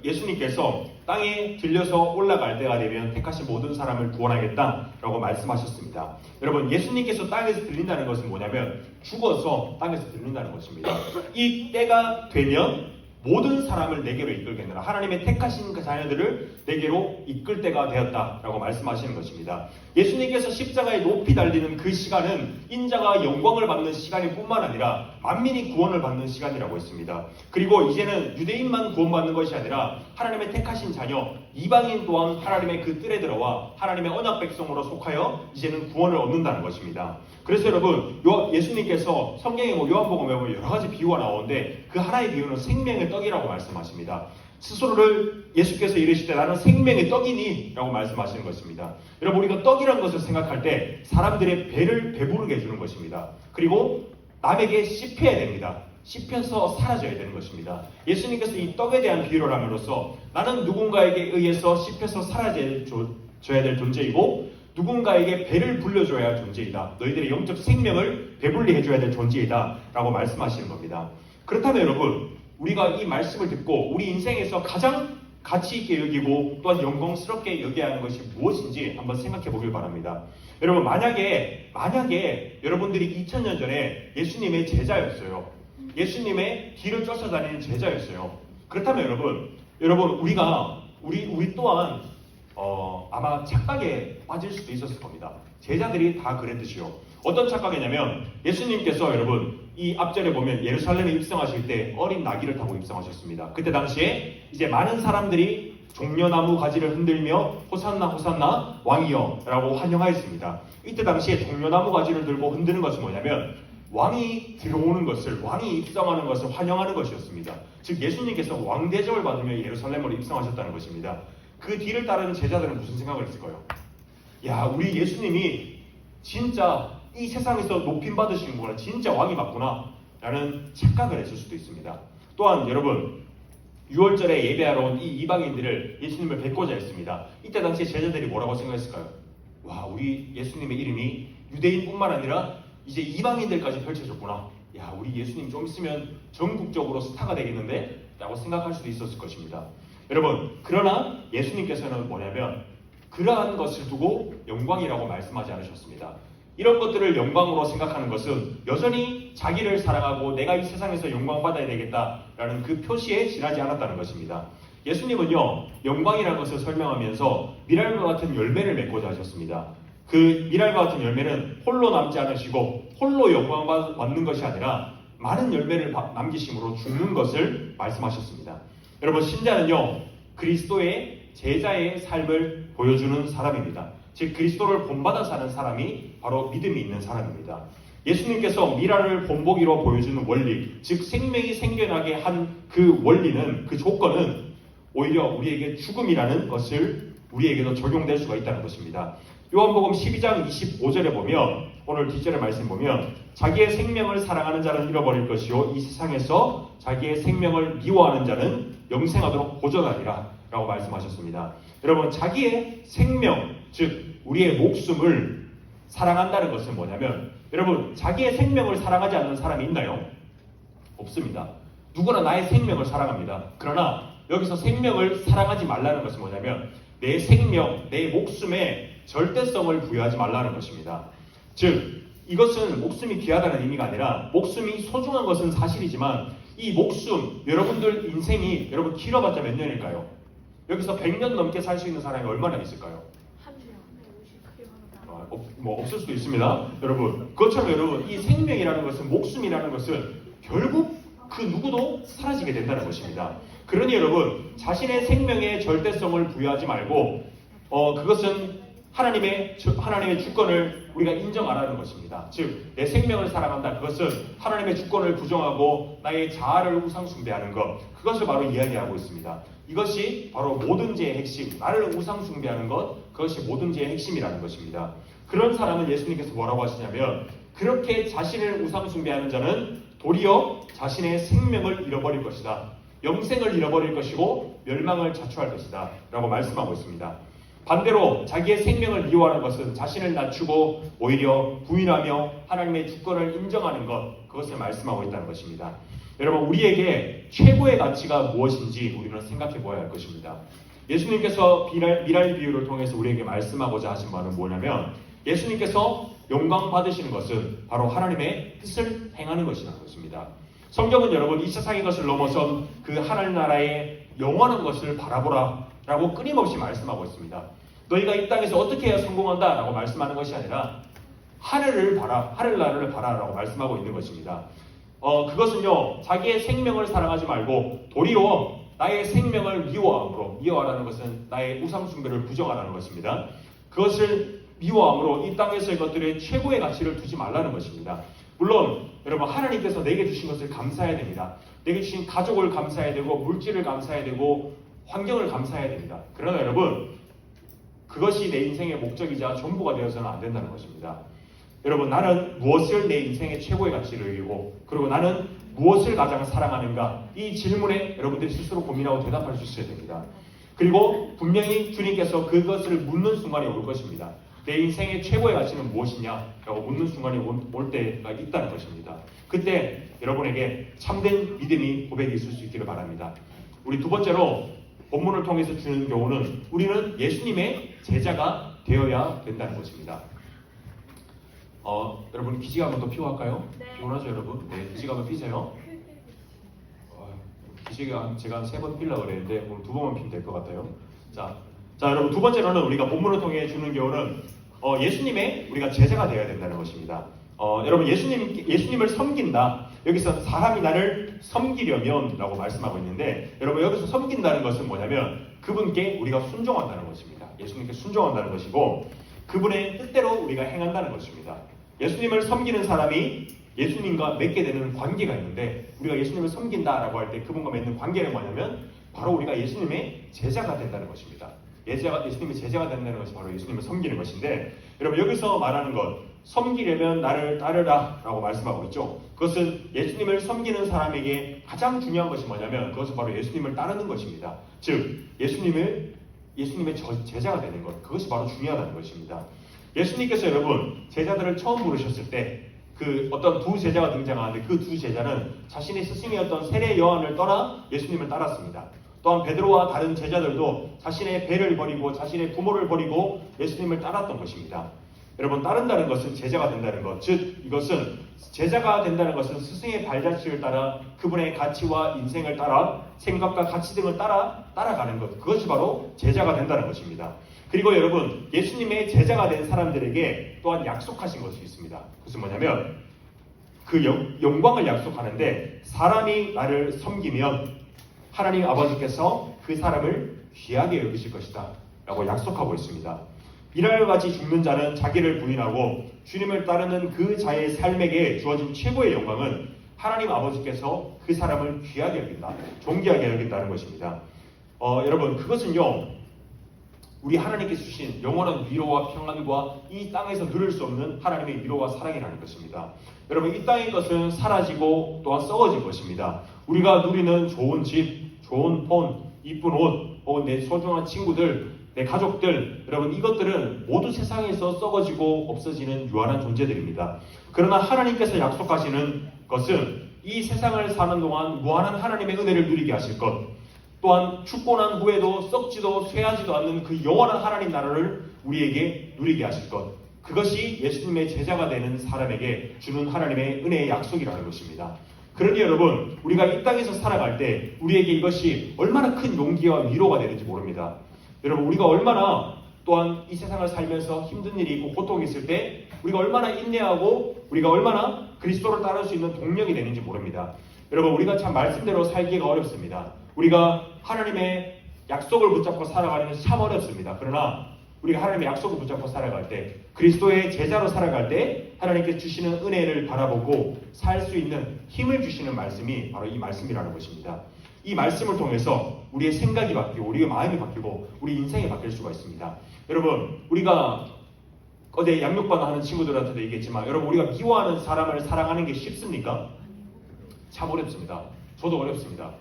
Speaker 2: 예수님께서 땅에 들려서 올라갈 때가 되면 택하신 모든 사람을 구원하겠다라고 말씀하셨습니다. 여러분 예수님께서 땅에서 들린다는 것은 뭐냐면 죽어서 땅에서 들린다는 것입니다. 이 때가 되면 모든 사람을 내게로 이끌겠느라, 하나님의 택하신 그 자녀들을 내게로 이끌 때가 되었다라고 말씀하시는 것입니다. 예수님께서 십자가에 높이 달리는 그 시간은 인자가 영광을 받는 시간일 뿐만 아니라 만민이 구원을 받는 시간이라고 했습니다. 그리고 이제는 유대인만 구원받는 것이 아니라 하나님의 택하신 자녀, 이방인 또한 하나님의 그 뜰에 들어와 하나님의 언약 백성으로 속하여 이제는 구원을 얻는다는 것입니다. 그래서 여러분 예수님께서 성경에 요한복음에 보면 여러 가지 비유가 나오는데 그 하나의 비유는 생명의 떡이라고 말씀하십니다. 스스로를 예수께서 이르실 때 나는 생명의 떡이니 라고 말씀하시는 것입니다. 여러분 우리가 떡이라는 것을 생각할 때 사람들의 배를 배부르게 해주는 것입니다. 그리고 남에게 씹혀야 됩니다. 씹혀서 사라져야 되는 것입니다. 예수님께서 이 떡에 대한 비유를 함으로써 나는 누군가에게 의해서 씹혀서 사라져야 될 존재이고 누군가에게 배를 불려줘야 할 존재이다. 너희들의 영적 생명을 배불리 해줘야 될 존재이다 라고 말씀하시는 겁니다. 그렇다면 여러분 우리가 이 말씀을 듣고 우리 인생에서 가장 가치 있게 여기고 또한 영광스럽게 여겨야 하는 것이 무엇인지 한번 생각해 보길 바랍니다. 여러분 만약에 여러분들이 2000년 전에 예수님의 제자였어요. 예수님의 뒤를 쫓아다니는 제자였어요. 그렇다면 여러분 우리 또한 아마 착각에 빠질 수도 있었을 겁니다. 제자들이 다 그랬듯이요. 어떤 착각이냐면 예수님께서 여러분 이 앞절에 보면 예루살렘에 입성하실 때 어린 나귀를 타고 입성하셨습니다. 그때 당시에 이제 많은 사람들이 종려나무 가지를 흔들며 호산나 호산나 왕이여 라고 환영하였습니다. 이때 당시에 종려나무 가지를 들고 흔드는 것은 뭐냐면 왕이 들어오는 것을, 왕이 입성하는 것을 환영하는 것이었습니다. 즉 예수님께서 왕 대접을 받으며 예루살렘으로 입성하셨다는 것입니다. 그 뒤를 따르는 제자들은 무슨 생각을 했을까요? 야, 우리 예수님이 진짜 이 세상에서 높임 받으시는구나, 진짜 왕이 맞구나 라는 착각을 했을 수도 있습니다. 또한 여러분 6월절에 예배하러 온 이 이방인들을 예수님을 뵙고자 했습니다. 이때 당시에 제자들이 뭐라고 생각했을까요? 와, 우리 예수님의 이름이 유대인뿐만 아니라 이제 이방인들까지 펼쳐졌구나. 야, 우리 예수님 좀 있으면 전국적으로 스타가 되겠는데? 라고 생각할 수도 있었을 것입니다. 여러분, 그러나 예수님께서는 뭐냐면 그러한 것을 두고 영광이라고 말씀하지 않으셨습니다. 이런 것들을 영광으로 생각하는 것은 여전히 자기를 사랑하고 내가 이 세상에서 영광받아야 되겠다라는 그 표시에 지나지 않았다는 것입니다. 예수님은요, 영광이라는 것을 설명하면서 미랄과 같은 열매를 맺고자 하셨습니다. 그 미랄과 같은 열매는 홀로 남지 않으시고 홀로 영광 받는 것이 아니라 많은 열매를 남기심으로 죽는 것을 말씀하셨습니다. 여러분, 신자는요, 그리스도의 제자의 삶을 보여주는 사람입니다. 즉 그리스도를 본받아 사는 사람이 바로 믿음이 있는 사람입니다. 예수님께서 미랄을 본보기로 보여주는 원리, 즉 생명이 생겨나게 한 그 원리는, 그 조건은 오히려 우리에게 죽음이라는 것을 우리에게도 적용될 수가 있다는 것입니다. 요한복음 12장 25절에 보면, 오늘 뒷절의 말씀 보면 자기의 생명을 사랑하는 자는 잃어버릴 것이요 이 세상에서 자기의 생명을 미워하는 자는 영생하도록 보존하리라 라고 말씀하셨습니다. 여러분, 자기의 생명, 즉 우리의 목숨을 사랑한다는 것은 뭐냐면, 여러분, 자기의 생명을 사랑하지 않는 사람이 있나요? 없습니다. 누구나 나의 생명을 사랑합니다. 그러나 여기서 생명을 사랑하지 말라는 것은 뭐냐면 내 생명, 내 목숨에 절대성을 부여하지 말라는 것입니다. 즉 이것은 목숨이 귀하다는 의미가 아니라 목숨이 소중한 것은 사실이지만 이 목숨, 여러분들 인생이 여러분 길어봤자 몇 년일까요? 여기서 100년 넘게 살 수 있는 사람이 얼마나 있을까요?
Speaker 5: 한 주요. 150 크게 받았다.
Speaker 2: 뭐 없을 수도 있습니다. 여러분, 그것처럼 여러분 이 생명이라는 것은, 목숨이라는 것은 결국 그 누구도 사라지게 된다는 것입니다. 그러니 여러분, 자신의 생명의 절대성을 부여하지 말고 그것은 하나님의 주권을 우리가 인정하라는 것입니다. 즉, 내 생명을 사랑한다. 그것은 하나님의 주권을 부정하고 나의 자아를 우상 숭배하는 것, 그것을 바로 이야기하고 있습니다. 이것이 바로 모든 죄의 핵심, 나를 우상 숭배하는 것, 그것이 모든 죄의 핵심이라는 것입니다. 그런 사람은 예수님께서 뭐라고 하시냐면, 그렇게 자신을 우상 숭배하는 자는 도리어 자신의 생명을 잃어버릴 것이다. 영생을 잃어버릴 것이고 멸망을 자초할 것이다. 라고 말씀하고 있습니다. 반대로 자기의 생명을 미워하는 것은 자신을 낮추고 오히려 부인하며 하나님의 주권을 인정하는 것, 그것을 말씀하고 있다는 것입니다. 여러분, 우리에게 최고의 가치가 무엇인지 우리는 생각해 보아야 할 것입니다. 예수님께서 미랄 비유를 통해서 우리에게 말씀하고자 하신 바는 뭐냐면, 예수님께서 영광 받으시는 것은 바로 하나님의 뜻을 행하는 것이라는 것입니다. 성경은 여러분, 이 세상의 것을 넘어선 그 하나님 나라의 영원한 것을 바라보라 라고 끊임없이 말씀하고 있습니다. 너희가 이 땅에서 어떻게 해야 성공한다 라고 말씀하는 것이 아니라 하늘을 봐라, 하늘나라를 봐라 라고 말씀하고 있는 것입니다. 그것은요, 자기의 생명을 사랑하지 말고 도리어 나의 생명을 미워함으로, 미워하라는 것은 나의 우상 숭배를 부정하라는 것입니다. 그것을 미워함으로 이 땅에서의 것들의 최고의 가치를 두지 말라는 것입니다. 물론 여러분, 하나님께서 내게 주신 것을 감사해야 됩니다. 내게 주신 가족을 감사해야 되고, 물질을 감사해야 되고, 환경을 감사해야 됩니다. 그러나 여러분, 그것이 내 인생의 목적이자 전부가 되어서는 안 된다는 것입니다. 여러분, 나는 무엇을 내 인생의 최고의 가치로 여기고, 그리고 나는 무엇을 가장 사랑하는가, 이 질문에 여러분들이 스스로 고민하고 대답할 수 있어야 됩니다. 그리고 분명히 주님께서 그것을 묻는 순간이 올 것입니다. 내 인생의 최고의 가치는 무엇이냐라고 묻는 순간이 올 때가 있다는 것입니다. 그때 여러분에게 참된 믿음이 고백이 있을 수 있기를 바랍니다. 우리 두 번째로 본문을 통해서 주는 교훈은, 우리는 예수님의 제자가 되어야 된다는 것입니다. 여러분, 기지개 한번 더 피고 할까요?
Speaker 5: 네.
Speaker 2: 피곤하죠 여러분? 네, 기지개 한번 피세요. 기지개가 제가 한 3번 피려고 그랬는데 오늘 2번만 피면 될 것 같아요. 자, 여러분, 두 번째로는 우리가 본문을 통해 주는 교훈은 예수님의 우리가 제자가 되어야 된다는 것입니다. 여러분, 예수님을 섬긴다. 여기서 사람이 나를 섬기려면 라고 말씀하고 있는데, 여러분, 여기서 섬긴다는 것은 뭐냐면 그분께 우리가 순종한다는 것입니다. 예수님께 순종한다는 것이고, 그분의 뜻대로 우리가 행한다는 것입니다. 예수님을 섬기는 사람이 예수님과 맺게 되는 관계가 있는데, 우리가 예수님을 섬긴다라고 할 때 그분과 맺는 관계는 뭐냐면 바로 우리가 예수님의 제자가 된다는 것입니다. 예수님의 제자가 된다는 것이 바로 예수님을 섬기는 것인데, 여러분, 여기서 말하는 것, 섬기려면 나를 따르라 라고 말씀하고 있죠. 그것은 예수님을 섬기는 사람에게 가장 중요한 것이 뭐냐면 그것은 바로 예수님을 따르는 것입니다. 즉, 예수님의 제자가 되는 것, 그것이 바로 중요하다는 것입니다. 예수님께서 여러분, 제자들을 처음 부르셨을 때 그 어떤 두 제자가 등장하는데, 그 두 제자는 자신의 스승이었던 세례 요한을 떠나 예수님을 따랐습니다. 또한 베드로와 다른 제자들도 자신의 배를 버리고 자신의 부모를 버리고 예수님을 따랐던 것입니다. 여러분, 따른다는 것은 제자가 된다는 것, 즉 이것은 제자가 된다는 것은 스승의 발자취를 따라 그분의 가치와 인생을 따라 생각과 가치 등을 따라가는 것, 그것이 바로 제자가 된다는 것입니다. 그리고 여러분, 예수님의 제자가 된 사람들에게 또한 약속하신 것이 있습니다. 그것은 뭐냐면 그 영광을 약속하는데, 사람이 나를 섬기면 하나님 아버지께서 그 사람을 귀하게 여기실 것이다 라고 약속하고 있습니다. 미랄같이 죽는 자는 자기를 부인하고 주님을 따르는 그 자의 삶에게 주어진 최고의 영광은 하나님 아버지께서 그 사람을 귀하게 여긴다, 존귀하게 여긴다는 것입니다. 여러분, 그것은요, 우리 하나님께서 주신 영원한 위로와 평안과 이 땅에서 누릴 수 없는 하나님의 위로와 사랑이라는 것입니다. 여러분, 이 땅의 것은 사라지고 또한 썩어질 것입니다. 우리가 누리는 좋은 집, 좋은 폰, 이쁜 옷, 혹은 내 소중한 친구들, 내 가족들, 여러분, 이것들은 모두 세상에서 썩어지고 없어지는 유한한 존재들입니다. 그러나 하나님께서 약속하시는 것은 이 세상을 사는 동안 무한한 하나님의 은혜를 누리게 하실 것, 또한 죽고 난 후에도 썩지도 쇠하지도 않는 그 영원한 하나님 나라를 우리에게 누리게 하실 것, 그것이 예수님의 제자가 되는 사람에게 주는 하나님의 은혜의 약속이라는 것입니다. 그러니 여러분, 우리가 이 땅에서 살아갈 때 우리에게 이것이 얼마나 큰 용기와 위로가 되는지 모릅니다. 여러분, 우리가 얼마나 또한 이 세상을 살면서 힘든 일이 있고 고통이 있을 때 우리가 얼마나 인내하고 우리가 얼마나 그리스도를 따를 수 있는 동력이 되는지 모릅니다. 여러분, 우리가 참 말씀대로 살기가 어렵습니다. 우리가 하나님의 약속을 붙잡고 살아가는 것이 참 어렵습니다. 그러나 우리가 하나님의 약속을 붙잡고 살아갈 때, 그리스도의 제자로 살아갈 때 하나님께 주시는 은혜를 바라보고 살 수 있는 힘을 주시는 말씀이 바로 이 말씀이라는 것입니다. 이 말씀을 통해서 우리의 생각이 바뀌고 우리의 마음이 바뀌고 우리 인생이 바뀔 수가 있습니다. 여러분, 우리가 어제 양육반 하는 친구들한테도 얘기했지만, 여러분, 우리가 미워하는 사람을 사랑하는 게 쉽습니까? 참 어렵습니다. 저도 어렵습니다.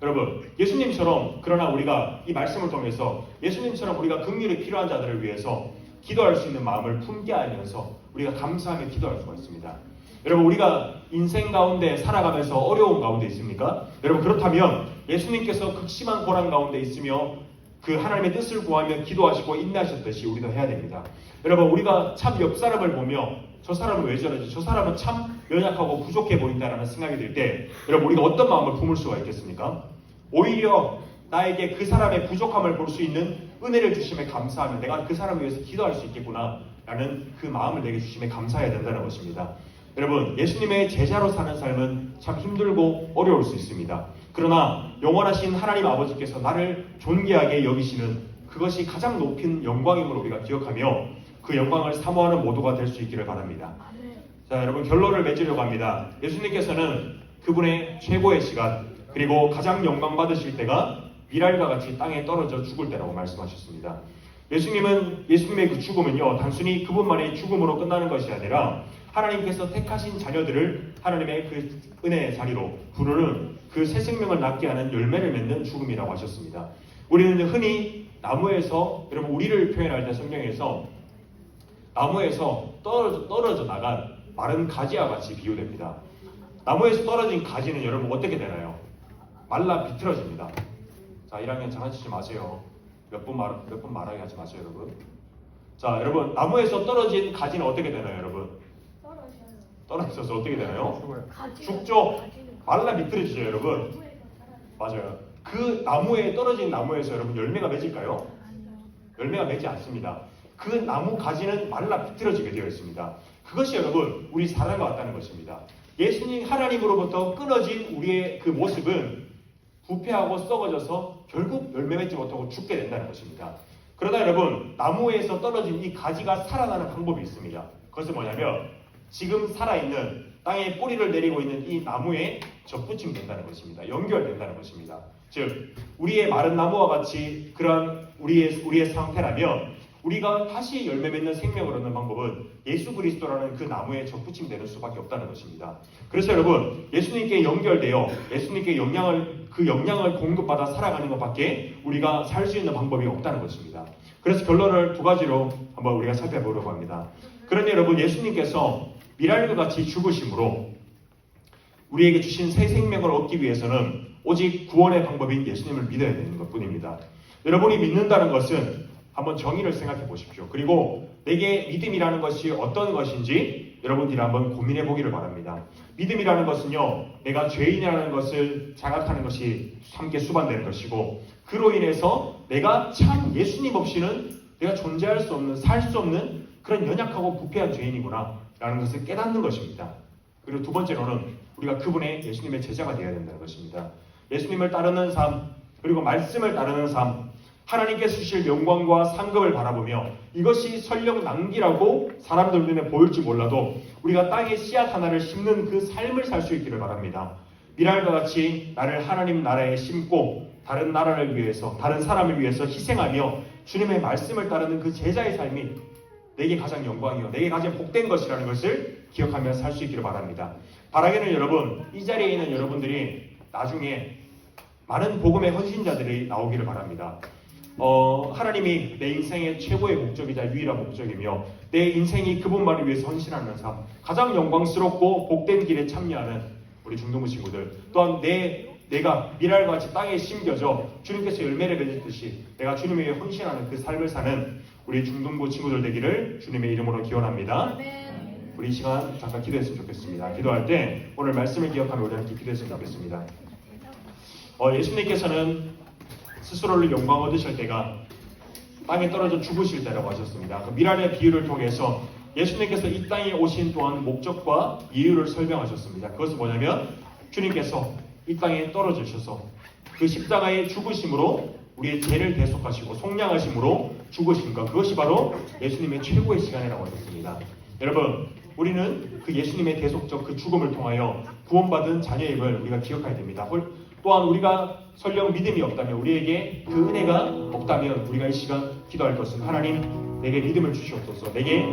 Speaker 2: 여러분, 예수님처럼, 그러나 우리가 이 말씀을 통해서 예수님처럼 우리가 긍휼이 필요한 자들을 위해서 기도할 수 있는 마음을 품게 하면서 우리가 감사하며 기도할 수가 있습니다. 여러분, 우리가 인생 가운데 살아가면서 어려운 가운데 있습니까? 여러분, 그렇다면 예수님께서 극심한 고난 가운데 있으며 그 하나님의 뜻을 구하며 기도하시고 인내하셨듯이 우리도 해야 됩니다. 여러분, 우리가 참 옆 사람을 보며 저 사람은 왜 저러지? 저 사람은 참 연약하고 부족해 보인다라는 생각이 들 때, 여러분, 우리가 어떤 마음을 품을 수가 있겠습니까? 오히려 나에게 그 사람의 부족함을 볼 수 있는 은혜를 주심에 감사하며 내가 그 사람을 위해서 기도할 수 있겠구나 라는 그 마음을 내게 주심에 감사해야 된다는 것입니다. 여러분, 예수님의 제자로 사는 삶은 참 힘들고 어려울 수 있습니다. 그러나 영원하신 하나님 아버지께서 나를 존귀하게 여기시는 그것이 가장 높은 영광임을 우리가 기억하며 그 영광을 사모하는 모두가 될 수 있기를 바랍니다. 자, 여러분, 결론을 맺으려고 합니다. 예수님께서는 그분의 최고의 시간 그리고 가장 영광 받으실 때가 미랄과 같이 땅에 떨어져 죽을 때라고 말씀하셨습니다. 예수님의 그 죽음은요, 단순히 그분만의 죽음으로 끝나는 것이 아니라 하나님께서 택하신 자녀들을 하나님의 그 은혜의 자리로 부르는 그 새 생명을 낳게 하는 열매를 맺는 죽음이라고 하셨습니다. 우리는 흔히 나무에서, 여러분, 우리를 표현할 때 성경에서 나무에서 떨어져 나간 마른 가지와 같이 비유됩니다. 나무에서 떨어진 가지는 여러분 어떻게 되나요? 말라 비틀어집니다. 자, 1학년 장난치지 마세요. 몇 번 말하게 하지 마세요, 여러분. 자, 여러분, 나무에서 떨어진 가지는 어떻게 되나요, 여러분? 떨어져서 어떻게 되나요? 죽죠. 말라 비틀어지죠, 여러분. 맞아요. 그 나무에 떨어진 나무에서 여러분 열매가 맺을까요? 열매가 맺지 않습니다. 그 나무 가지는 말라 비틀어지게 되어 있습니다. 그것이 여러분 우리 사랑과 같다는 것입니다. 예수님 하나님으로부터 끊어진 우리의 그 모습은 부패하고 썩어져서 결국 열매 맺지 못하고 죽게 된다는 것입니다. 그러나 여러분, 나무에서 떨어진 이 가지가 살아나는 방법이 있습니다. 그것은 뭐냐면 지금 살아있는 땅에 뿌리를 내리고 있는 이 나무에 접붙임된다는 것입니다. 연결된다는 것입니다. 즉 우리의 마른 나무와 같이 그런 우리의 상태라면 우리가 다시 열매 맺는 생명을 얻는 방법은 예수 그리스도라는 그 나무에 접붙임되는 수밖에 없다는 것입니다. 그래서 여러분, 예수님께 연결되어 예수님께 그 영향을 공급받아 살아가는 것밖에 우리가 살 수 있는 방법이 없다는 것입니다. 그래서 결론을 두 가지로 한번 우리가 살펴보려고 합니다. 그런데 여러분, 예수님께서 미랄과 같이 죽으심으로 우리에게 주신 새 생명을 얻기 위해서는 오직 구원의 방법인 예수님을 믿어야 되는 것뿐입니다. 여러분이 믿는다는 것은 한번 정의를 생각해 보십시오. 그리고 내게 믿음이라는 것이 어떤 것인지 여러분들이 한번 고민해 보기를 바랍니다. 믿음이라는 것은요, 내가 죄인이라는 것을 자각하는 것이 함께 수반되는 것이고, 그로 인해서 내가 참 예수님 없이는 내가 존재할 수 없는, 살 수 없는 그런 연약하고 부패한 죄인이구나 라는 것을 깨닫는 것입니다. 그리고 두 번째로는 우리가 그분의 예수님의 제자가 되어야 된다는 것입니다. 예수님을 따르는 삶, 그리고 말씀을 따르는 삶, 하나님께서 주실 영광과 상급을 바라보며 이것이 설령 낭비라고 사람들 눈에 보일지 몰라도 우리가 땅에 씨앗 하나를 심는 그 삶을 살 수 있기를 바랍니다. 미랄과 같이 나를 하나님 나라에 심고 다른 나라를 위해서, 다른 사람을 위해서 희생하며 주님의 말씀을 따르는 그 제자의 삶이 내게 가장 영광이요, 내게 가장 복된 것이라는 것을 기억하며 살 수 있기를 바랍니다. 바라기는 여러분, 이 자리에 있는 여러분들이 나중에 많은 복음의 헌신자들이 나오기를 바랍니다. 하나님이 내 인생의 최고의 목적이자 유일한 목적이며 내 인생이 그분만을 위해서 헌신하는 삶, 가장 영광스럽고 복된 길에 참여하는 우리 중동부 친구들, 또한 내가 미랄과 같이 땅에 심겨져 주님께서 열매를 맺듯이 내가 주님을 위해 헌신하는 그 삶을 사는 우리 중동부 친구들 되기를 주님의 이름으로 기원합니다. 우리 이 시간 잠깐 기도했으면 좋겠습니다. 기도할 때 오늘 말씀을 기억하며 우리 함께 기도했으면 좋겠습니다. 예수님께서는 스스로를 영광 얻으실 때가 땅에 떨어져 죽으실 때라고 하셨습니다. 그 미랄의 비유를 통해서 예수님께서 이 땅에 오신 또한 목적과 이유를 설명하셨습니다. 그것은 뭐냐면 주님께서 이 땅에 떨어지셔서 그 십자가의 죽으심으로 우리의 죄를 대속하시고 속량하심으로 죽으신 것, 그것이 바로 예수님의 최고의 시간이라고 하셨습니다. 여러분, 우리는 그 예수님의 대속적 그 죽음을 통하여 구원받은 자녀임을 우리가 기억해야 됩니다. 또한 우리가 설령 믿음이 없다면, 우리에게 그 은혜가 없다면 우리가 이 시간 기도할 것은 하나님 내게 믿음을 주시옵소서, 내게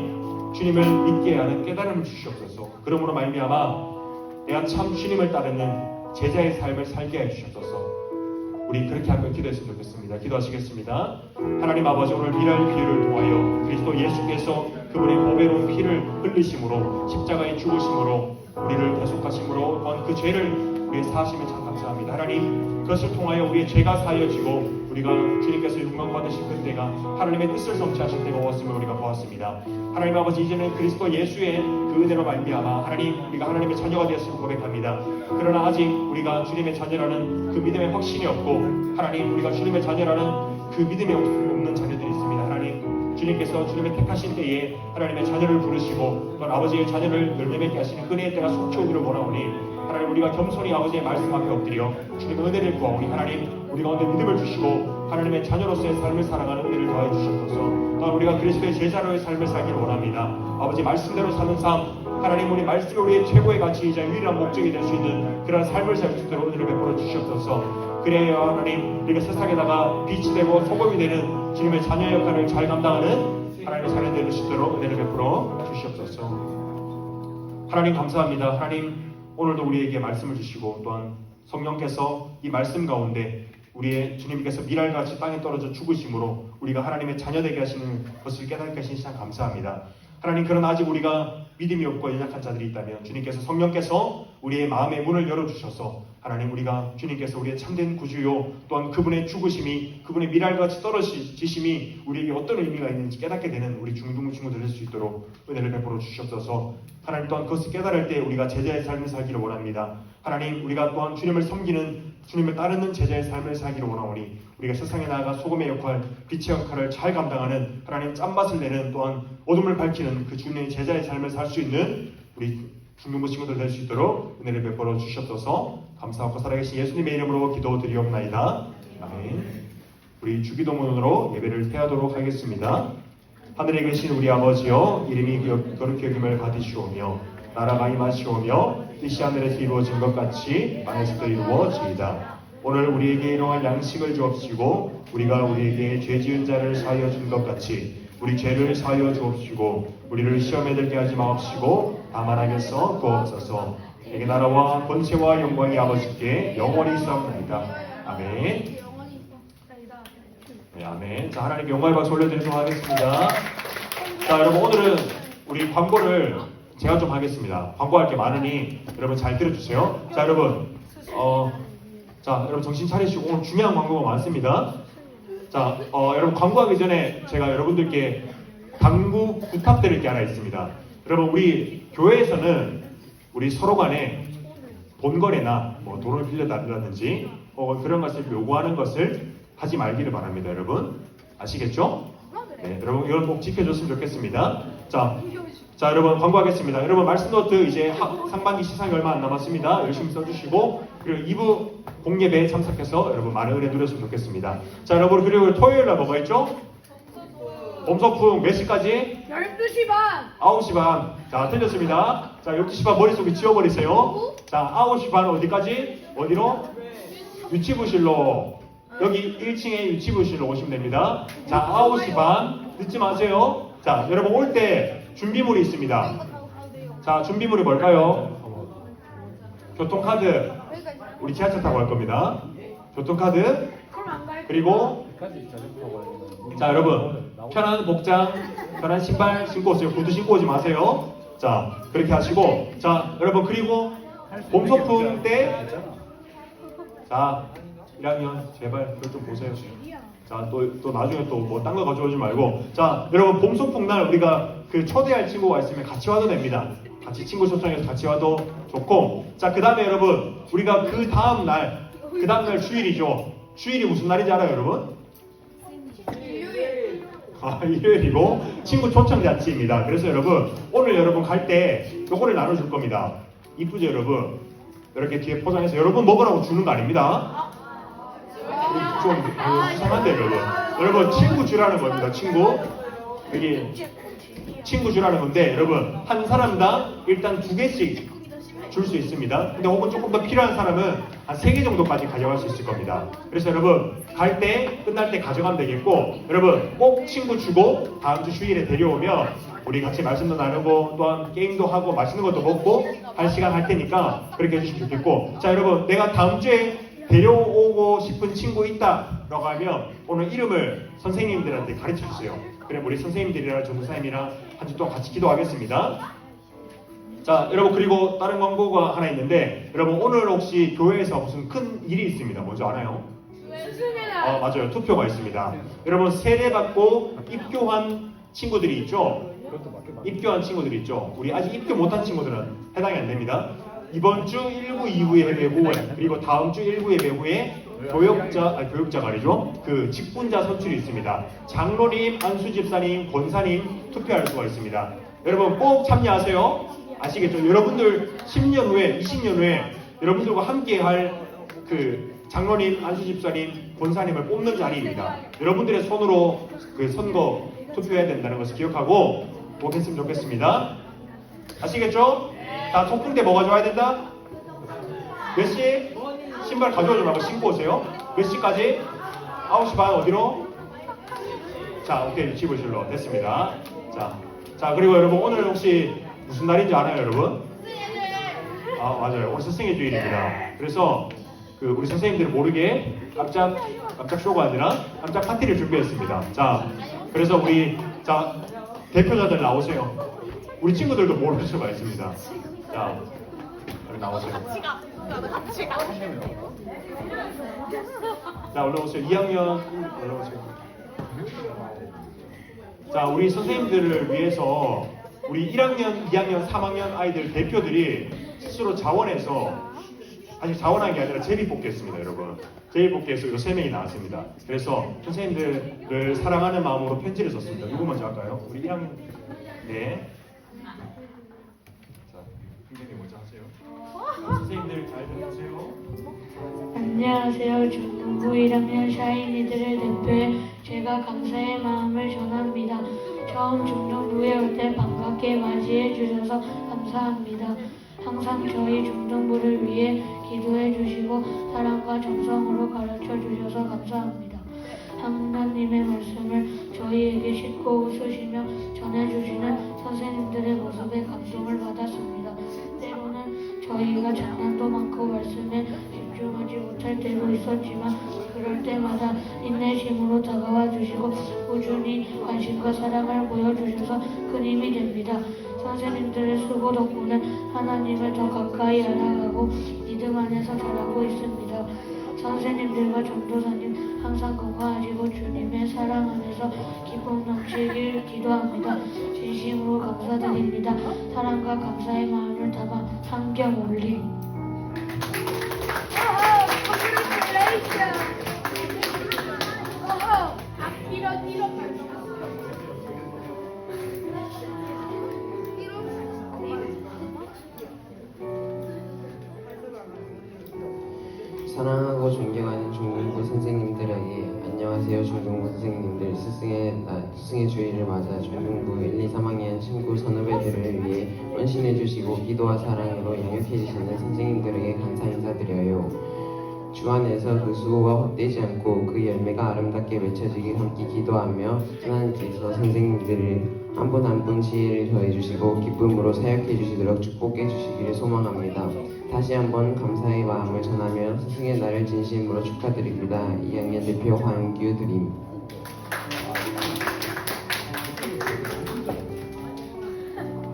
Speaker 2: 주님을 믿게 하는 깨달음을 주시옵소서. 그러므로 말미암아 내가 참 주님을 따르는 제자의 삶을 살게 해주시옵소서. 우리 그렇게 한번 기도했으면 좋겠습니다. 기도하시겠습니다. 하나님 아버지, 오늘 미랄 비유를 통하여 그리스도 예수께서 그분의 보배로운 피를 흘리심으로 십자가에 죽으심으로 우리를 대속하심으로 또한 그 죄를 우리의 사하심에 참 감사합니다. 하나님, 그것을 통하여 우리의 죄가 사여지고 우리가 주님께서 영광 받으신 그때가 하나님의 뜻을 성취하실 때가 왔음을 우리가 보았습니다. 하나님 아버지, 이제는 그리스도 예수의 그 은혜로 말미암아 하나님, 우리가 하나님의 자녀가 되었음을 고백합니다. 그러나 아직 우리가 주님의 자녀라는 그 믿음의 확신이 없고 하나님, 우리가 주님의 자녀라는 그 믿음이 없는 자녀들이 있습니다. 하나님, 주님께서 주님의 택하신 때에 하나님의 자녀를 부르시고 또 아버지의 자녀를 열매 맺게 하시는 은혜의 때가 속히 오기를 원하오니 하나님, 우리가 겸손히 아버지의 말씀 앞에 엎드려 주님의 은혜를 구하오니 하나님, 우리 가운데 믿음을 주시고 하나님의 자녀로서의 삶을 살아가는 은혜를 더해 주시옵소서. 또한 우리가 그리스도의 제자로의 삶을 살기를 원합니다. 아버지 말씀대로 사는 삶, 하나님, 우리 말씀이 우리의 최고의 가치이자 유일한 목적이 될 수 있는 그런 삶을 살 수 있도록 은혜를 베풀어 주시옵소서. 그래야 하나님, 우리가 세상에다가 빛이 되고 소금이 되는 주님의 자녀 역할을 잘 감당하는 하나님의 자녀 될 수 있도록 은혜를 베풀어 주시옵소서. 하나님 감사합니다. 하나님, 오늘도 우리에게 말씀을 주시고 또한 성령께서 이 말씀 가운데 우리의 주님께서 미랄같이 땅에 떨어져 죽으심으로 우리가 하나님의 자녀 되게 하시는 것을 깨닫게 하신 시간 감사합니다. 하나님, 그러나 아직 우리가 믿음이 없고 연약한 자들이 있다면 주님께서 성령께서 우리의 마음의 문을 열어주셔서 하나님, 우리가 주님께서 우리의 참된 구주요 또한 그분의 죽으심이, 그분의 미랄같이 떨어지심이 우리에게 어떤 의미가 있는지 깨닫게 되는 우리 중등 친구들 될 수 있도록 은혜를 베풀어 주시옵소서. 하나님, 또한 그것을 깨달을 때 우리가 제자의 삶을 살기를 원합니다. 하나님, 우리가 또한 주님을 섬기는, 주님을 따르는 제자의 삶을 살기를 원하오니 우리가 세상에 나아가 소금의 역할, 빛의 역할을 잘 감당하는 하나님, 짠맛을 내는 또한 어둠을 밝히는 그 주님의 제자의 삶을 살 수 있는 우리 중등부 친구들 될 수 있도록 은혜를 베풀어 주시옵소서. 감사하고 살아계신 예수님의 이름으로 기도드리옵나이다. 아멘. 우리 주기도문으로 예배를 태하도록 하겠습니다. 하늘에 계신 우리 아버지여, 이름이 거룩히 여김을 받으시오며 나라가 임하시오며 뜻이 하늘에서 이루어진 것 같이 땅에서도 이루어지이다. 오늘 우리에게 일용할 양식을 주옵시고 우리가 우리에게 죄 지은 자를 사하여 준 것 같이 우리 죄를 사하여 주옵시고 우리를 시험에 들게 하지 마옵시고 다만 악에서 구하옵소서. 내게 나라와 권세와 영광이 아버지께 영원히 있사옵나이다. 아멘. 네, 아멘. 자, 하나님께 영광의 박수 올려드리도록 하겠습니다. 자, 여러분, 오늘은 우리 광고를 제가 좀 하겠습니다. 광고할 게 많으니 여러분 잘 들어주세요. 자, 여러분, 여러분 정신 차리시고 오늘 중요한 광고가 많습니다. 자, 여러분 광고하기 전에 제가 여러분들께 당부 부탁드릴 게 하나 있습니다. 여러분, 우리 교회에서는 우리 서로 간에 본거래나 뭐 돈을 빌려달라든지 그런 것을 요구하는 것을 하지 말기를 바랍니다. 여러분 아시겠죠? 네, 여러분 이건 꼭 지켜줬으면 좋겠습니다. 자, 여러분 광고하겠습니다. 여러분 말씀 노트 이제 상반기 시상이 얼마 안 남았습니다. 열심히 써주시고 그리고 2부 공예배에 참석해서 여러분 많은 은혜 누렸으면 좋겠습니다. 자, 여러분 그리고 토요일 날 뭐가 있죠? 봄소풍 몇 시까지?
Speaker 5: 12시 반!
Speaker 2: 9시 반. 자, 틀렸습니다. 자, 12시 반 머릿속에 지워버리세요. 자, 9시 반 어디까지? 어디로? 유치부실로. 여기 1층에 유치부실로 오시면 됩니다. 자, 9시 반. 늦지 마세요. 자, 여러분 올 때 준비물이 있습니다. 자, 준비물이 뭘까요? 교통카드. 우리 지하철 타고 갈 겁니다. 교통카드. 그리고 자, 여러분 편한 복장, 편한 신발 신고 오세요. 구두 신고 오지 마세요. 자, 그렇게 하시고, 자, 여러분 그리고 봄소풍 때, 자, 1학년 제발 그걸 좀 보세요. 자, 또 나중에 또 뭐 딴 거 가져오지 말고, 자, 여러분 봄소풍 날 우리가 그 초대할 친구가 있으면 같이 와도 됩니다. 같이 친구 초청해서 같이 와도 좋고. 자, 그 다음에 여러분, 우리가 그 다음날 주일이죠. 주일이 무슨 날인지 알아요, 여러분? 일요일이고 친구 초청 잔치입니다. 그래서 여러분, 오늘 여러분 갈 때 요거를 나눠줄 겁니다. 이쁘죠, 여러분? 이렇게 뒤에 포장해서 여러분 먹으라고 주는 거 아닙니다. 좀 이상한데, 여러분. 여러분, 친구 주라는 겁니다. 친구. 여기 친구 주라는 건데, 여러분, 한 사람당 일단 2개씩 줄 수 있습니다. 근데 혹은 조금 더 필요한 사람은 한 3개 정도까지 가져갈 수 있을 겁니다. 그래서 여러분, 갈 때, 끝날 때 가져가면 되겠고, 여러분, 꼭 친구 주고 다음 주 주일에 데려오면 우리 같이 말씀도 나누고 또한 게임도 하고 맛있는 것도 먹고 할 시간 할 테니까 그렇게 해주시면 좋겠고. 자, 여러분, 내가 다음 주에 데려오고 싶은 친구 있다라고 하면 오늘 이름을 선생님들한테 가르쳐 주세요. 그래, 우리 선생님들이랑 전도사님이랑 한 주 동안 같이 기도하겠습니다. 자, 여러분, 그리고 다른 광고가 하나 있는데, 여러분, 오늘 혹시 교회에서 무슨 큰 일이 있습니다. 뭔지 알아요? 맞아요. 투표가 있습니다. 여러분, 세례받고 입교한 친구들이 있죠? 입교한 친구들이 있죠? 우리 아직 입교 못한 친구들은 해당이 안 됩니다. 이번 주 1부, 2부 예배 후에, 그리고 다음 주 1부 예배 후에 교육자가 아니죠? 그 직분자 선출이 있습니다. 장로님, 안수집사님, 권사님 투표할 수가 있습니다. 여러분 꼭 참여하세요. 아시겠죠? 여러분들 10년 후에, 20년 후에 여러분들과 함께 할 그 장로님, 안수집사님, 권사님을 뽑는 자리입니다. 여러분들의 손으로 그 선거 투표해야 된다는 것을 기억하고 꼭 했으면 좋겠습니다. 아시겠죠? 자, 소풍 때 뭐가 좋아야 된다? 몇 시? 신발 가져오지 말고 신고 오세요. 몇 시까지? 9시 반 어디로? 자, 오케이. 집을실로 됐습니다. 자, 그리고 여러분 오늘 혹시 무슨 날인지 알아요, 여러분? 맞아요. 오늘 스승의 주일입니다. 그래서 그 우리 선생님들이 모르게 깜짝 쇼가 아니라 깜짝 파티를 준비했습니다. 자, 그래서 우리 대표자들 나오세요. 우리 친구들도 모를 수가 있습니다. 자, 여기 나오세요. 자, 올라오세요. 2학년 올라오세요. 자, 우리 선생님들을 위해서 우리 1학년, 2학년, 3학년 아이들 대표들이 스스로 자원해서, 아직 자원한 게 아니라 제비뽑기했습니다, 여러분. 제비뽑기에서 이거 3명이 나왔습니다. 그래서 선생님들을 사랑하는 마음으로 편지를 썼습니다. 누구 먼저 할까요? 우리 1학년. 네. 자, 선생님 먼저 하세요. 선생님들 잘 들으세요.
Speaker 3: 안녕하세요. 중등부 1학년 샤이니들을 대표해 제가 감사의 마음을 전합니다. 처음 중등부에 올 때 반갑게 맞이해 주셔서 감사합니다. 항상 저희 중등부를 위해 기도해 주시고 사랑과 정성으로 가르쳐 주셔서 감사합니다. 하나님의 말씀을 저희에게 쉽고 웃으시며 전해주시는 선생님들의 모습에 감동을 받았습니다. 때로는 저희가 장난도 많고 말씀에 집중하지 못할 때도 있었지만 그럴 때마다 인내심으로 다가와 주시고 꾸준히 관심과 사랑을 보여주셔서 큰 힘이 됩니다. 선생님들의 수고 덕분에 하나님을 더 가까이 알아가고 믿음 안에서 자라고 있습니다. 선생님들과 전도사님 항상 건강하시고 주님의 사랑 안에서 기쁨 넘치길 기도합니다. 진심으로 감사드립니다. 사랑과 감사의 마음을 담아 함경 올림.
Speaker 6: 사랑하고 존경하는 중등부 선생님들에게 안녕하세요. 중등부 선생님들, 스승의 주일을 맞아 중등부 1, 2, 3학년 친구 선후배들을 위해 헌신해 주시고 기도와 사랑으로 양육해 주시는 선생님들에게 감사 인사드려요. 주 안에서 그 수고가 헛되지 않고 그 열매가 아름답게 맺혀지길 함께 기도하며 하나님께서 선생님들을 한 분 한 분 지혜를 더해 주시고 기쁨으로 사역해 주시도록 축복해 주시기를 소망합니다. 다시 한번 감사의 마음을 전하며 스승의 날을 진심으로 축하드립니다. 2학년 대표 황규 드림.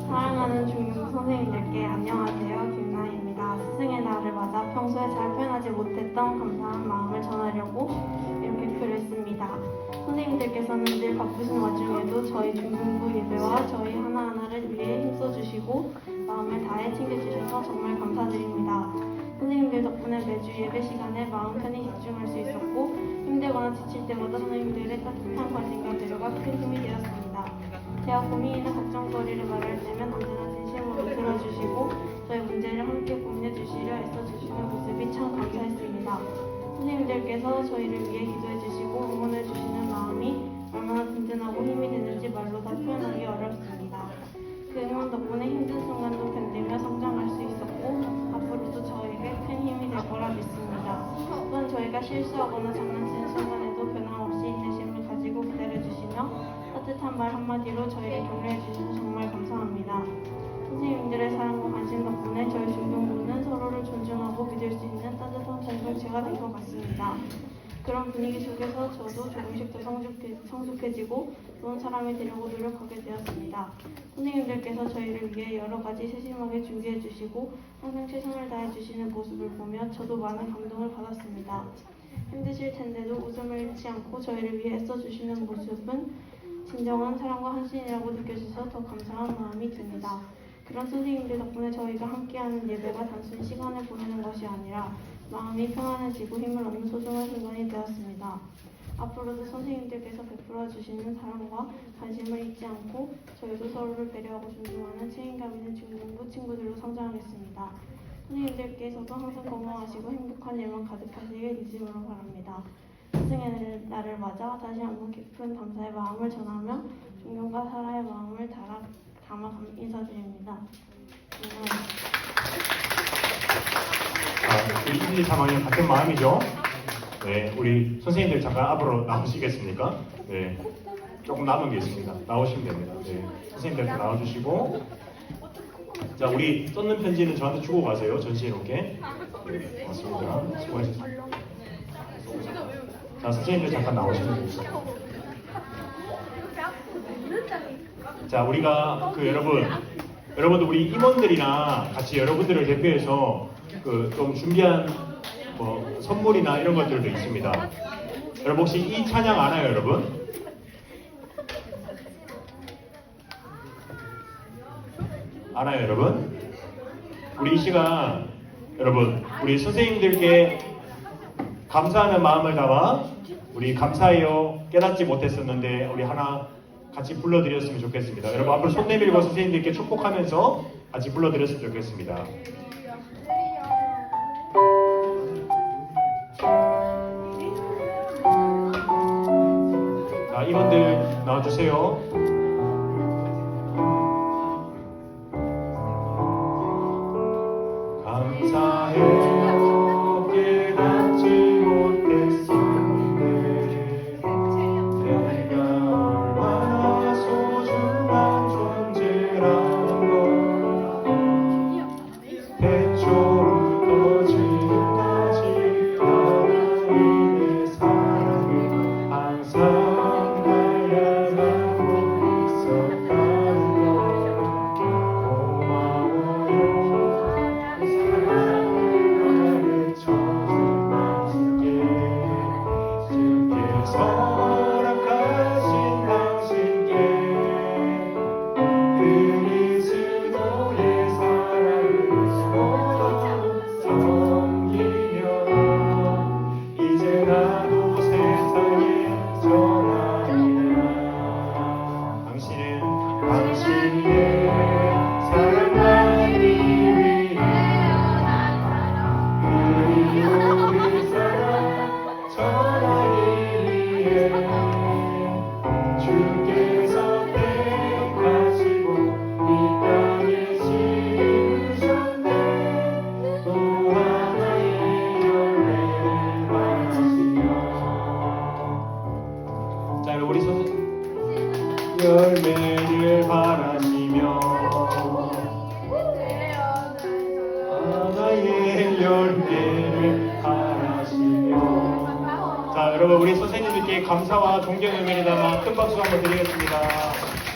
Speaker 7: 사랑하는 중등부 선생님들께 안녕하세요. 김나희입니다. 스승의 날을 맞아 평소에 잘 표현하지 못했던 감사한 마음을 전하려고 이렇게 발표를 했습니다. 선생님들께서는 늘 바쁘신 와중에도 저희 중등부 예배와 저희 하나하나를 위해 힘써주시고 마음을 다해 챙겨주셔서 정말 감사드립니다. 선생님들 덕분에 매주 예배 시간에 마음 편히 집중할 수 있었고 힘들거나 지칠 때마다 선생님들의 따뜻한 관심과 배려가 큰 힘이 되었습니다. 제가 고민이나 걱정거리를 말할 때면 언제나 진심으로 들어주시고 저의 문제를 함께 고민해주시려 애써주시는 모습이 참 감사했습니다. 선생님들께서 저희를 위해 기도해주시고 응원해주시는 마음이 얼마나 든든하고 힘이 되는지 말로 다 표현하기 어렵습니다. 그 응원 덕분에 힘든 순간도 견디며 성장할 수 있었고 앞으로도 저에게 큰 힘이 될 거라 믿습니다. 또한 저희가 실수하거나 장난치는 순간에도 변함없이 인내심을 가지고 기다려주시며 따뜻한 말 한마디로 저희를 격려해주셔서 정말 감사합니다. 선생님들의 사랑과 관심 덕분에 저희 중등부는 서로를 존중하고 믿을 수 있는 따뜻한 공동체가 된 것 같습니다. 그런 분위기 속에서 저도 조금씩 더 성숙해지고 좋은 사람이 되려고 노력하게 되었습니다. 선생님들께서 저희를 위해 여러 가지 세심하게 준비해 주시고 항상 최선을 다해 주시는 모습을 보며 저도 많은 감동을 받았습니다. 힘드실 텐데도 웃음을 잃지 않고 저희를 위해 애써주시는 모습은 진정한 사랑과 헌신이라고 느껴져서 더 감사한 마음이 듭니다. 그런 선생님들 덕분에 저희가 함께하는 예배가 단순히 시간을 보내는 것이 아니라 마음이 평안해지고 힘을 얻는 소중한 순간이 되었습니다. 앞으로도 선생님들께서 베풀어 주시는 사랑과 관심을 잊지 않고 저희도 서로를 배려하고 존중하는 책임감 있는 중등부 친구들로 성장하겠습니다. 선생님들께서도 항상 건강하시고 행복한 일만 가득하시길 진심으로 바랍니다. 스승의 날을 맞아 다시 한번 깊은 감사의 마음을 전하며 존경과 사랑의 마음을 담아 인사드립니다.
Speaker 2: 우리 1, 2, 3학년 같은 마음이죠? 네, 우리 선생님들 잠깐 앞으로 나오시겠습니까? 네, 조금 남은 게 있습니다. 나오시면 됩니다. 네, 선생님들 나와주시고, 자, 우리 썼는 편지는 저한테 주고 가세요. 전시해 놓게. 네, 맞습니다. 수고하셨습니다. 자, 선생님들 잠깐 나오시면 됩니다. 자, 우리가 여러분들 우리 임원들이나 같이 여러분들을 대표해서 좀 준비한 선물이나 이런 것들도 있습니다. 여러분 혹시 이 찬양 아나요, 여러분? 아나요, 여러분? 우리 이 시간 여러분 우리 선생님들께 감사하는 마음을 담아 우리 감사해요 깨닫지 못했었는데 우리 하나 같이 불러드렸으면 좋겠습니다. 여러분 앞으로 손 내밀고 선생님들께 축복하면서 같이 불러드렸으면 좋겠습니다. 자, 임원들 나와주세요. 감사해요 깨닫지 못했었는데 내가 얼마나 소중한 존재라는 걸 태초부터 지금까지 하나님의 사랑을 항상 달려가고 있었다는 걸 고마워요. 허락하신 당신께 그리스도의 사랑을 섬기며 이제 나도 세상에 전하리라. 당신의 사랑하기 위해 그리고 그 사랑 전하기 위해 주께서 택하시고 이 땅에 심으셨네. 또 하나의 열매를 바라시며 자 우리 열매를 바라시며 하나의 열매를 바라시며 자 여러분 우리 선생님들께 감사와 존경의 의미를 담아 큰 박수 한번 드리겠습니다.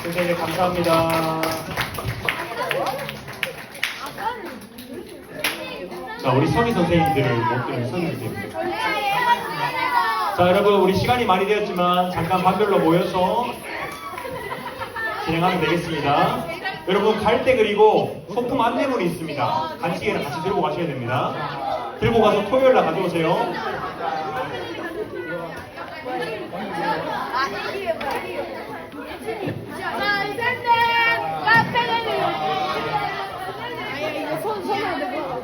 Speaker 2: 선생님 감사합니다. 자 우리 선희 선생님들을 못 들은 선생님들 자, 여러분, 우리 시간이 많이 되었지만 잠깐 반별로 모여서 진행하면 되겠습니다. 여러분, 갈 때 그리고 소품 안내문이 있습니다. 간식이랑 같이 들고 가셔야 됩니다. 들고 가서 토요일 날 가져오세요.
Speaker 5: 자, 이제는 카페를 이거 손을 대고.